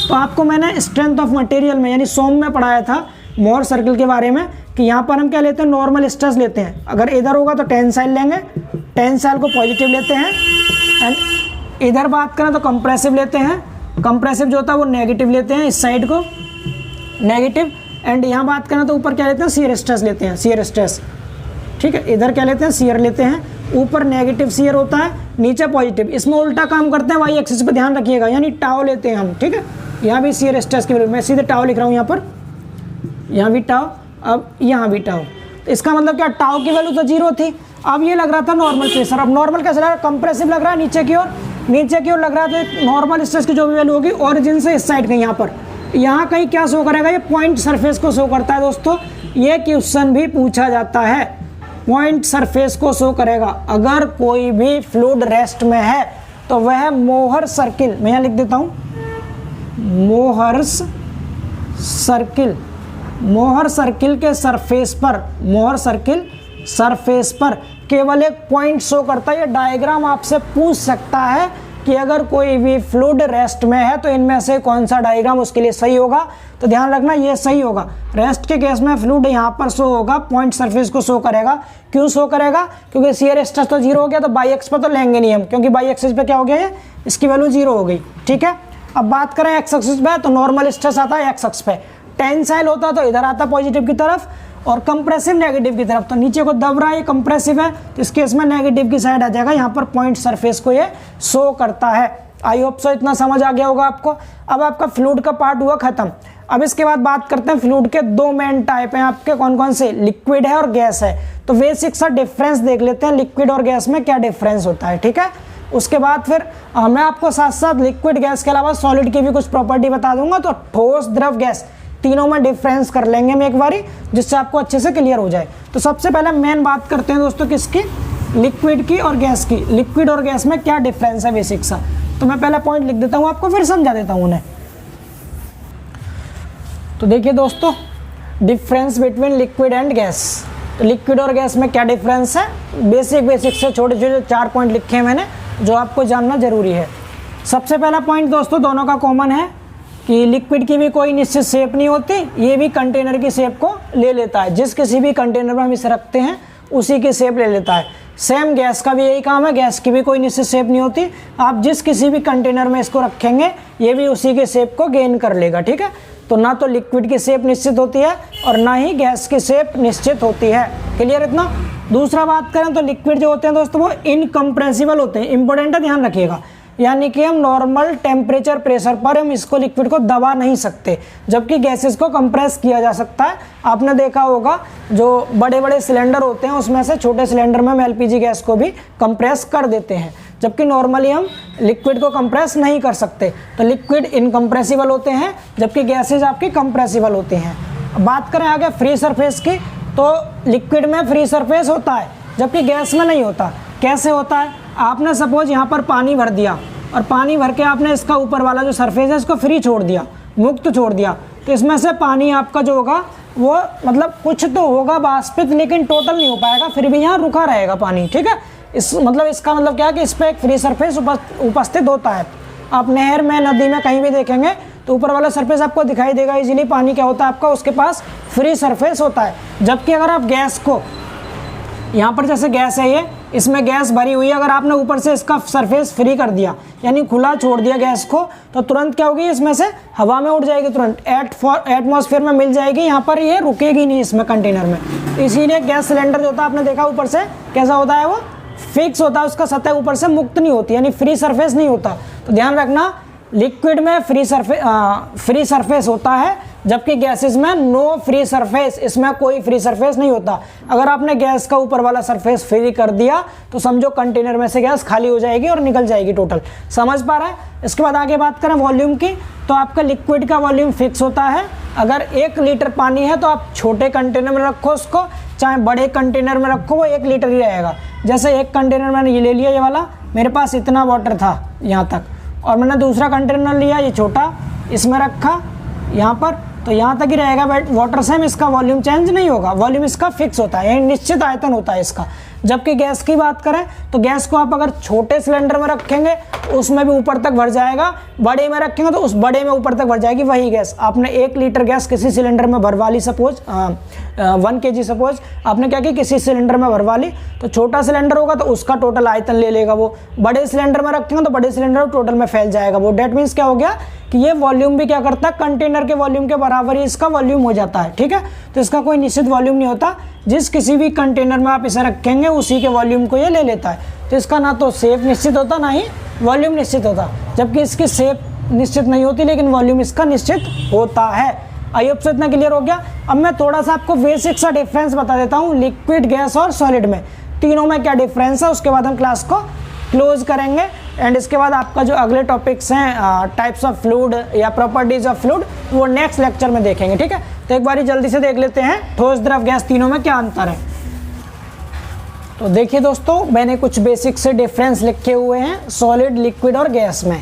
तो आपको मैंने स्ट्रेंथ ऑफ मटेरियल में यानी सोम में पढ़ाया था मोहर सर्किल के बारे में कि यहाँ पर हम क्या लेते हैं, नॉर्मल स्ट्रेस लेते हैं। अगर इधर होगा तो टेंसाइल लेंगे, टेंसाइल को पॉजिटिव लेते हैं, एंड इधर बात करें तो कंप्रेसिव लेते हैं, कंप्रेसिव जो होता है वो नेगेटिव लेते हैं, इस साइड को नेगेटिव। एंड यहाँ बात करें तो ऊपर क्या लेते हैं, शियर स्ट्रेस लेते हैं, शियर स्ट्रेस, ठीक है। इधर क्या लेते हैं, शियर लेते हैं, ऊपर नेगेटिव शियर होता है, नीचे पॉजिटिव। इसमें उल्टा काम करते हैं, वाई एक्सिस पे ध्यान रखिएगा, यानी टाउ लेते हैं हम, ठीक है। यहाँ भी शियर स्ट्रेस की वैल्यू, मैं सीधे टाउ लिख रहा हूँ यहाँ पर, यहाँ भी टाउ, अब यहाँ भी टाउ। तो इसका मतलब क्या, टाउ की वैल्यू तो 0 थी, अब ये लग रहा था नॉर्मल प्रेशर। अब नॉर्मल कैसे लग रहा है, कंप्रेसिव लग रहा है नीचे की ओर, नीचे की ओर लग रहा है। तो नॉर्मल स्ट्रेस की जो भी वैल्यू होगी ओरिजिन से इस साइड कहीं यहाँ पर, यहाँ कहीं क्या शो करेगा, ये पॉइंट सरफेस को शो करता है दोस्तों। ये क्वेश्चन भी पूछा जाता है, पॉइंट सरफेस को शो करेगा। अगर कोई भी फ्लूइड रेस्ट में है तो वह मोहर सर्किल, मैं यहाँ लिख देता हूँ, मोहर्स सर्किल, मोहर सर्किल के सरफेस पर, मोहर सर्किल सरफेस पर केवल एक पॉइंट शो करता है। ये डायग्राम आपसे पूछ सकता है कि अगर कोई भी फ्लूइड रेस्ट में है तो इनमें से कौन सा डायग्राम उसके लिए सही होगा। तो ध्यान रखना ये सही होगा। रेस्ट के केस में फ्लूइड यहाँ पर शो होगा, पॉइंट सरफेस को शो करेगा। क्यों शो करेगा, क्योंकि शियर स्ट्रेस तो 0 हो गया, तो बाई एक्स पर तो लेंगे नहीं हम, क्योंकि बाई एक्सिस पे क्या हो गया, ये इसकी वैल्यू 0 हो गई, ठीक है। अब बात करें एक्स एक्सिस पे, तो नॉर्मल स्ट्रेस आता है एक्स एक्सिस पे, टेंसाइल होता तो इधर आता पॉजिटिव की तरफ, और कंप्रेसिव नेगेटिव की तरफ। तो नीचे को दब रहा है, ये कंप्रेसिव है, तो इस केस में नेगेटिव की साइड आ जाएगा। यहाँ पर पॉइंट सरफेस को ये शो करता है। आई होप सो इतना समझ आ गया होगा आपको। अब आपका फ्लूइड का पार्ट हुआ खत्म। अब इसके बाद बात करते हैं फ्लूइड के 2 मेन टाइप हैं आपके, कौन कौन से, लिक्विड है और गैस है। तो बेसिक सा डिफरेंस देख लेते हैं, लिक्विड और गैस में क्या डिफरेंस होता है, ठीक है। उसके बाद फिर मैं आपको साथ साथ लिक्विड गैस के अलावा सॉलिड की भी कुछ प्रॉपर्टी बता दूंगा। तो ठोस, द्रव, गैस, तीनों में डिफरेंस कर लेंगे हम एक बारी, जिससे आपको अच्छे से क्लियर हो जाए। तो सबसे पहले मेन बात करते हैं दोस्तों किसकी, लिक्विड की और गैस की। लिक्विड और गैस में क्या डिफरेंस है बेसिक सा। तो मैं पहला पॉइंट लिख देता हूँ आपको, फिर समझा देता हूँ उन्हें। तो देखिए दोस्तों, difference between liquid and gas. तो लिक्विड और गैस में क्या डिफरेंस है, बेसिक से छोटे छोटे 4 पॉइंट लिखे हैं मैंने, जो आपको जानना जरूरी है। सबसे पहला पॉइंट दोस्तों दोनों का कॉमन है कि लिक्विड की भी कोई निश्चित शेप नहीं होती, ये भी कंटेनर की शेप को ले लेता है। जिस किसी भी कंटेनर में हम इसे रखते हैं उसी की शेप ले लेता है। सेम गैस का भी यही काम है, गैस की भी कोई निश्चित शेप नहीं होती। आप जिस किसी भी कंटेनर में इसको रखेंगे ये भी उसी के शेप को गेन कर लेगा, ठीक है। तो ना तो लिक्विड की शेप निश्चित होती है और ना ही गैस की शेप निश्चित होती है। क्लियर इतना। दूसरा बात करें तो लिक्विड जो होते हैं दोस्तों वो इनकम्प्रेसिबल होते हैं। इंपॉर्टेंट है, ध्यान रखिएगा। यानी कि हम नॉर्मल टेम्परेचर प्रेशर पर हम इसको लिक्विड को दबा नहीं सकते, जबकि गैसेस को कंप्रेस किया जा सकता है। आपने देखा होगा जो बड़े बड़े सिलेंडर होते हैं उसमें से छोटे सिलेंडर में हम एलपीजी गैस को भी कंप्रेस कर देते हैं, जबकि नॉर्मली हम लिक्विड को कंप्रेस नहीं कर सकते। तो लिक्विड इनकम्प्रेसिबल होते हैं जबकि गैसेज आपके कंप्रेसिबल होते हैं। बात करें आगे फ्री सरफेस की, तो लिक्विड में फ्री सरफेस होता है जबकि गैस में नहीं होता। कैसे होता है, आपने सपोज यहाँ पर पानी भर दिया और पानी भर के आपने इसका ऊपर वाला जो सरफेस है इसको फ्री छोड़ दिया, मुक्त छोड़ दिया, तो इसमें से पानी आपका जो होगा वो मतलब कुछ तो होगा वाष्पित, लेकिन टोटल नहीं हो पाएगा, फिर भी यहाँ रुका रहेगा पानी, ठीक है। इसका मतलब क्या है कि इस पर एक फ्री सरफेस उपस्थित होता है। आप नहर में, नदी में कहीं भी देखेंगे तो ऊपर वाला सरफेस आपको दिखाई देगा इजीली। पानी क्या होता है आपका, उसके पास फ्री सरफेस होता है। जबकि अगर आप गैस को, यहाँ पर जैसे गैस है ये, इसमें गैस भरी हुई है, अगर आपने ऊपर से इसका सरफेस फ्री कर दिया यानी खुला छोड़ दिया गैस को, तो तुरंत क्या होगी, इसमें से हवा में उड़ जाएगी, तुरंत एटमॉस्फेयर में मिल जाएगी, यहाँ पर ये रुकेगी नहीं इसमें कंटेनर में। इसीलिए गैस सिलेंडर जो होता है आपने देखा ऊपर से कैसा होता है, वो फिक्स होता है, उसका सतह ऊपर से मुक्त नहीं होती, यानी फ्री सरफेस नहीं होता। तो ध्यान रखना, लिक्विड में फ्री सरफेस होता है जबकि गैसेस में नो फ्री सरफेस, इसमें कोई फ्री सरफेस नहीं होता। अगर आपने गैस का ऊपर वाला सरफेस फ्री कर दिया तो समझो कंटेनर में से गैस खाली हो जाएगी और निकल जाएगी टोटल। समझ पा रहा है। इसके बाद आगे बात करें वॉल्यूम की, तो आपका लिक्विड का वॉल्यूम फिक्स होता है। अगर 1 लीटर पानी है तो आप छोटे कंटेनर में रखो उसको, चाहे बड़े कंटेनर में रखो वो 1 लीटर ही रहेगा। जैसे एक कंटेनर मैंने ये ले लिया, ये वाला, मेरे पास इतना वाटर था यहाँ तक, और मैंने दूसरा कंटेनर लिया ये छोटा, इसमें रखा यहाँ पर, तो यहाँ तक ही रहेगा वाटर। सेम, इसका वॉल्यूम चेंज नहीं होगा, वॉल्यूम इसका फिक्स होता है, यानी निश्चित आयतन होता है इसका। जबकि गैस की बात करें तो गैस को आप अगर छोटे सिलेंडर में रखेंगे उसमें भी ऊपर तक भर जाएगा, बड़े में रखेंगे तो उस बड़े में ऊपर तक भर जाएगी वही गैस। आपने 1 लीटर गैस किसी सिलेंडर में भरवा ली, सपोज 1 kg, सपोज आपने क्या किया किसी सिलेंडर में भरवा ली, तो छोटा सिलेंडर होगा तो उसका टोटल आयतन ले लेगा वो। बड़े सिलेंडर में रखेंगे तो बड़े सिलेंडर टोटल में फैल जाएगा वो। डेट मीन्स क्या हो गया कि ये वॉल्यूम भी क्या करता है, कंटेनर के वॉल्यूम के बराबर ही इसका वॉल्यूम हो जाता है। ठीक है, तो इसका कोई निश्चित वॉल्यूम नहीं होता, जिस किसी भी कंटेनर में आप इसे रखेंगे उसी के वॉल्यूम को ये ले लेता है। तो इसका ना तो शेप निश्चित होता ना ही वॉल्यूम निश्चित होता, जबकि इसकी शेप निश्चित नहीं होती लेकिन वॉल्यूम इसका निश्चित होता है। आई होप से इतना क्लियर हो गया। अब मैं थोड़ा सा आपको बेसिक सा डिफरेंस बता देता हूँ लिक्विड, गैस और सॉलिड में, तीनों में क्या डिफरेंस है, उसके बाद हम क्लास को क्लोज करेंगे। एंड इसके बाद आपका जो अगले टॉपिक्स हैं टाइप्स ऑफ फ्लूइड या प्रॉपर्टीज ऑफ फ्लूइड, वो नेक्स्ट लेक्चर में देखेंगे। ठीक है, तो एक बारी जल्दी से देख लेते हैं ठोस, द्रव, गैस तीनों में क्या अंतर है। तो देखिए दोस्तों, मैंने कुछ बेसिक से डिफरेंस लिखे हुए हैं सॉलिड, लिक्विड और गैस में।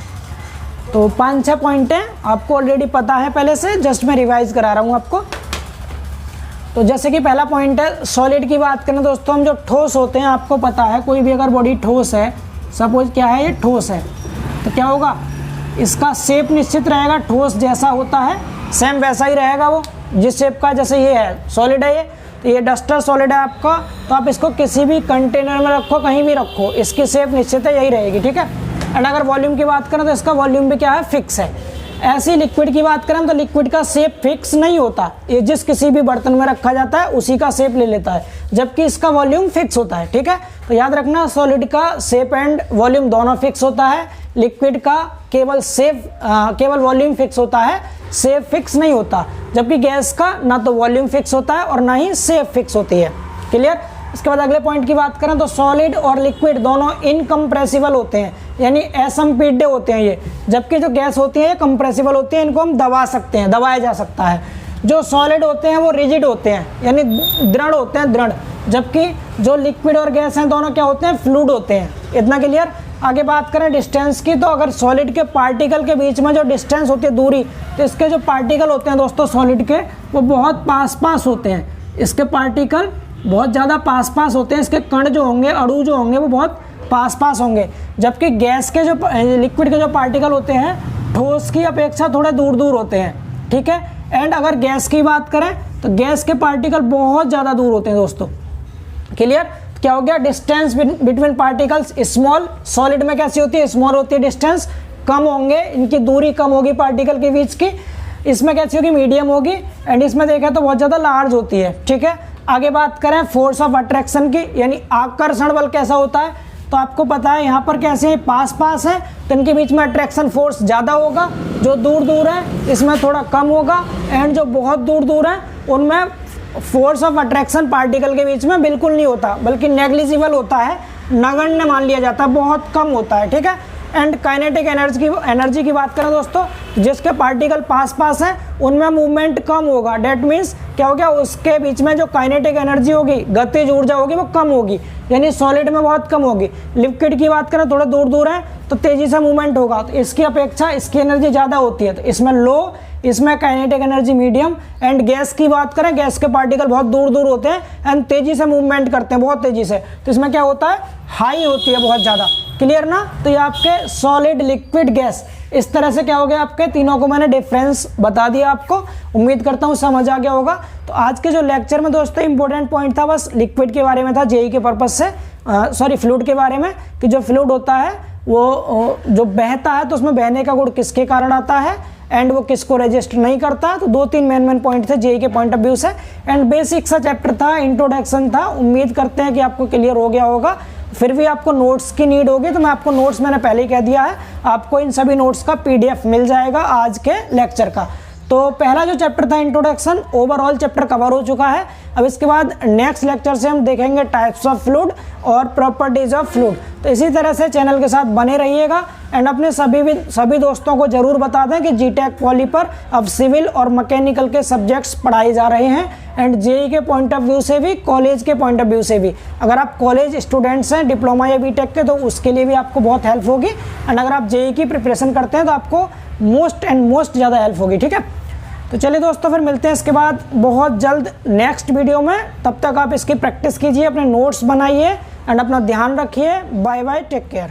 तो 5-6 पॉइंट हैं, आपको ऑलरेडी पता है पहले से, जस्ट मैं रिवाइज करा रहा हूँ आपको। तो जैसे कि पहला पॉइंट है सॉलिड की बात करें दोस्तों, हम जो ठोस होते हैं, आपको पता है कोई भी अगर बॉडी ठोस है, सपोज क्या है ये ठोस है, तो क्या होगा, इसका शेप निश्चित रहेगा, ठोस जैसा होता है सेम वैसा ही रहेगा वो, जिस शेप का, जैसे ये है सॉलिड है ये, तो ये डस्टर सॉलिड है आपका, तो आप इसको किसी भी कंटेनर में रखो, कहीं भी रखो, इसकी शेप निश्चित है, यही रहेगी। ठीक है, एंड अगर वॉल्यूम की बात करें तो इसका वॉल्यूम भी क्या है, फिक्स है। ऐसी लिक्विड की बात करें तो लिक्विड का शेप फिक्स नहीं होता, ये जिस किसी भी बर्तन में रखा जाता है उसी का शेप ले लेता है, जबकि इसका वॉल्यूम फिक्स होता है। ठीक है, तो याद रखना सॉलिड का शेप एंड वॉल्यूम दोनों फिक्स होता है, लिक्विड का केवल वॉल्यूम फिक्स होता है, शेप फिक्स नहीं होता। जबकि गैस का ना तो वॉल्यूम फिक्स होता है और ना ही शेप फिक्स होती है। क्लियर। इसके बाद अगले पॉइंट की बात करें तो सॉलिड और लिक्विड दोनों इनकम्प्रेसिबल होते हैं, यानी असंपीड्य होते हैं ये, जबकि जो गैस होती है ये कंप्रेसिबल होती है, इनको हम दबा सकते हैं, दबाया जा सकता है। जो सॉलिड होते हैं वो रिजिड होते हैं, यानी दृढ़ होते हैं, दृढ़, जबकि जो लिक्विड और गैस हैं दोनों क्या होते हैं, फ्लूइड होते हैं। इतना क्लियर। आगे बात करें डिस्टेंस की, तो अगर सॉलिड के पार्टिकल के बीच में जो डिस्टेंस होती है, दूरी, तो इसके जो पार्टिकल होते हैं दोस्तों सॉलिड के, वो बहुत पास होते हैं, इसके पार्टिकल बहुत ज़्यादा पास होते हैं, इसके कण जो होंगे, अणु जो होंगे वो बहुत पास होंगे। जबकि गैस के जो लिक्विड के जो पार्टिकल होते हैं ठोस की अपेक्षा थोड़े दूर होते हैं। ठीक है, एंड अगर गैस की बात करें तो गैस के पार्टिकल बहुत ज़्यादा दूर होते हैं दोस्तों। क्लियर। क्या हो गया, distance between particles small, solid में कैसी होती है, स्मॉल होती है, डिस्टेंस कम होंगे, इनकी दूरी कम होगी पार्टिकल के बीच की। इसमें कैसी होगी, मीडियम होगी, एंड इसमें देखें तो बहुत ज़्यादा लार्ज होती है। ठीक है, आगे बात करें फोर्स ऑफ अट्रैक्शन की, यानी आकर्षण बल कैसा होता है, तो आपको पता है यहाँ पर कैसे पास है तो इनके बीच में अट्रैक्शन फोर्स ज़्यादा होगा, जो दूर है इसमें थोड़ा कम होगा, एंड जो बहुत दूर है उनमें फोर्स ऑफ अट्रैक्शन पार्टिकल के बीच में बिल्कुल नहीं होता, बल्कि नेग्लिजिबल होता है, नगण्य मान लिया जाता है, बहुत कम होता है। ठीक है, एंड काइनेटिक एनर्जी की बात करें दोस्तों, जिसके पार्टिकल पास हैं उनमें मूवमेंट कम होगा। डेट मीन्स क्या हो गया, उसके बीच में जो काइनेटिक एनर्जी होगी, गतिज ऊर्जा होगी, वो कम होगी, यानी सॉलिड में बहुत कम होगी। लिक्विड की बात करें थोड़ा दूर है तो तेज़ी से मूवमेंट होगा, तो इसकी अपेक्षा इसकी एनर्जी ज़्यादा होती है, तो इसमें लो, इसमें kinetic energy medium. And gas की बात करें, गैस के पार्टिकल बहुत दूर होते हैं एंड तेज़ी से मूवमेंट करते हैं, बहुत तेज़ी से, तो इसमें क्या होता है, हाई होती है, बहुत ज़्यादा। क्लियर ना। तो ये आपके सॉलिड, लिक्विड, गैस, इस तरह से क्या हो गया, आपके तीनों को मैंने डिफरेंस बता दिया आपको। उम्मीद करता हूँ समझ आ गया होगा। तो आज के जो लेक्चर में दोस्तों इंपॉर्टेंट पॉइंट था बस लिक्विड के बारे में था, जेई के पर्पज से, फ्लूइड के बारे में, कि जो फ्लूइड होता है वो जो बहता है तो उसमें बहने का गुण किसके कारण आता है, एंड वो किसको रेजिस्ट नहीं करता है। तो 2-3 मेन पॉइंट थे जेई के पॉइंट ऑफ व्यू से, एंड बेसिक सा चैप्टर था, इंट्रोडक्शन था। उम्मीद करते हैं कि आपको क्लियर हो गया होगा। फिर भी आपको नोट्स की नीड होगी तो मैं आपको नोट्स मैंने पहले ही कह दिया है, आपको इन सभी नोट्स का पीडीएफ मिल जाएगा आज के लेक्चर का। तो पहला जो चैप्टर था इंट्रोडक्शन, ओवरऑल चैप्टर कवर हो चुका है। अब इसके बाद नेक्स्ट लेक्चर से हम देखेंगे टाइप्स ऑफ फ्लूइड और प्रॉपर्टीज ऑफ फ्लूइड। तो तो इसी तरह से चैनल के साथ बने रहिएगा एंड अपने सभी दोस्तों को ज़रूर बता दें कि जीटेक पॉली पर अब सिविल और मैकेनिकल के सब्जेक्ट्स पढ़ाए जा रहे हैं एंड जेई के पॉइंट ऑफ व्यू से भी, कॉलेज के पॉइंट ऑफ व्यू से भी। अगर आप कॉलेज स्टूडेंट्स हैं डिप्लोमा या बीटेक के, तो उसके लिए भी आपको बहुत हेल्प होगी एंड अगर आप जेई की प्रिपरेशन करते हैं तो आपको मोस्ट ज़्यादा हेल्प होगी। ठीक है, तो चलिए दोस्तों, फिर मिलते हैं इसके बाद बहुत जल्द नेक्स्ट वीडियो में। तब तक आप इसकी प्रैक्टिस कीजिए, अपने नोट्स बनाइए एंड अपना ध्यान रखिए। Bye bye, take care.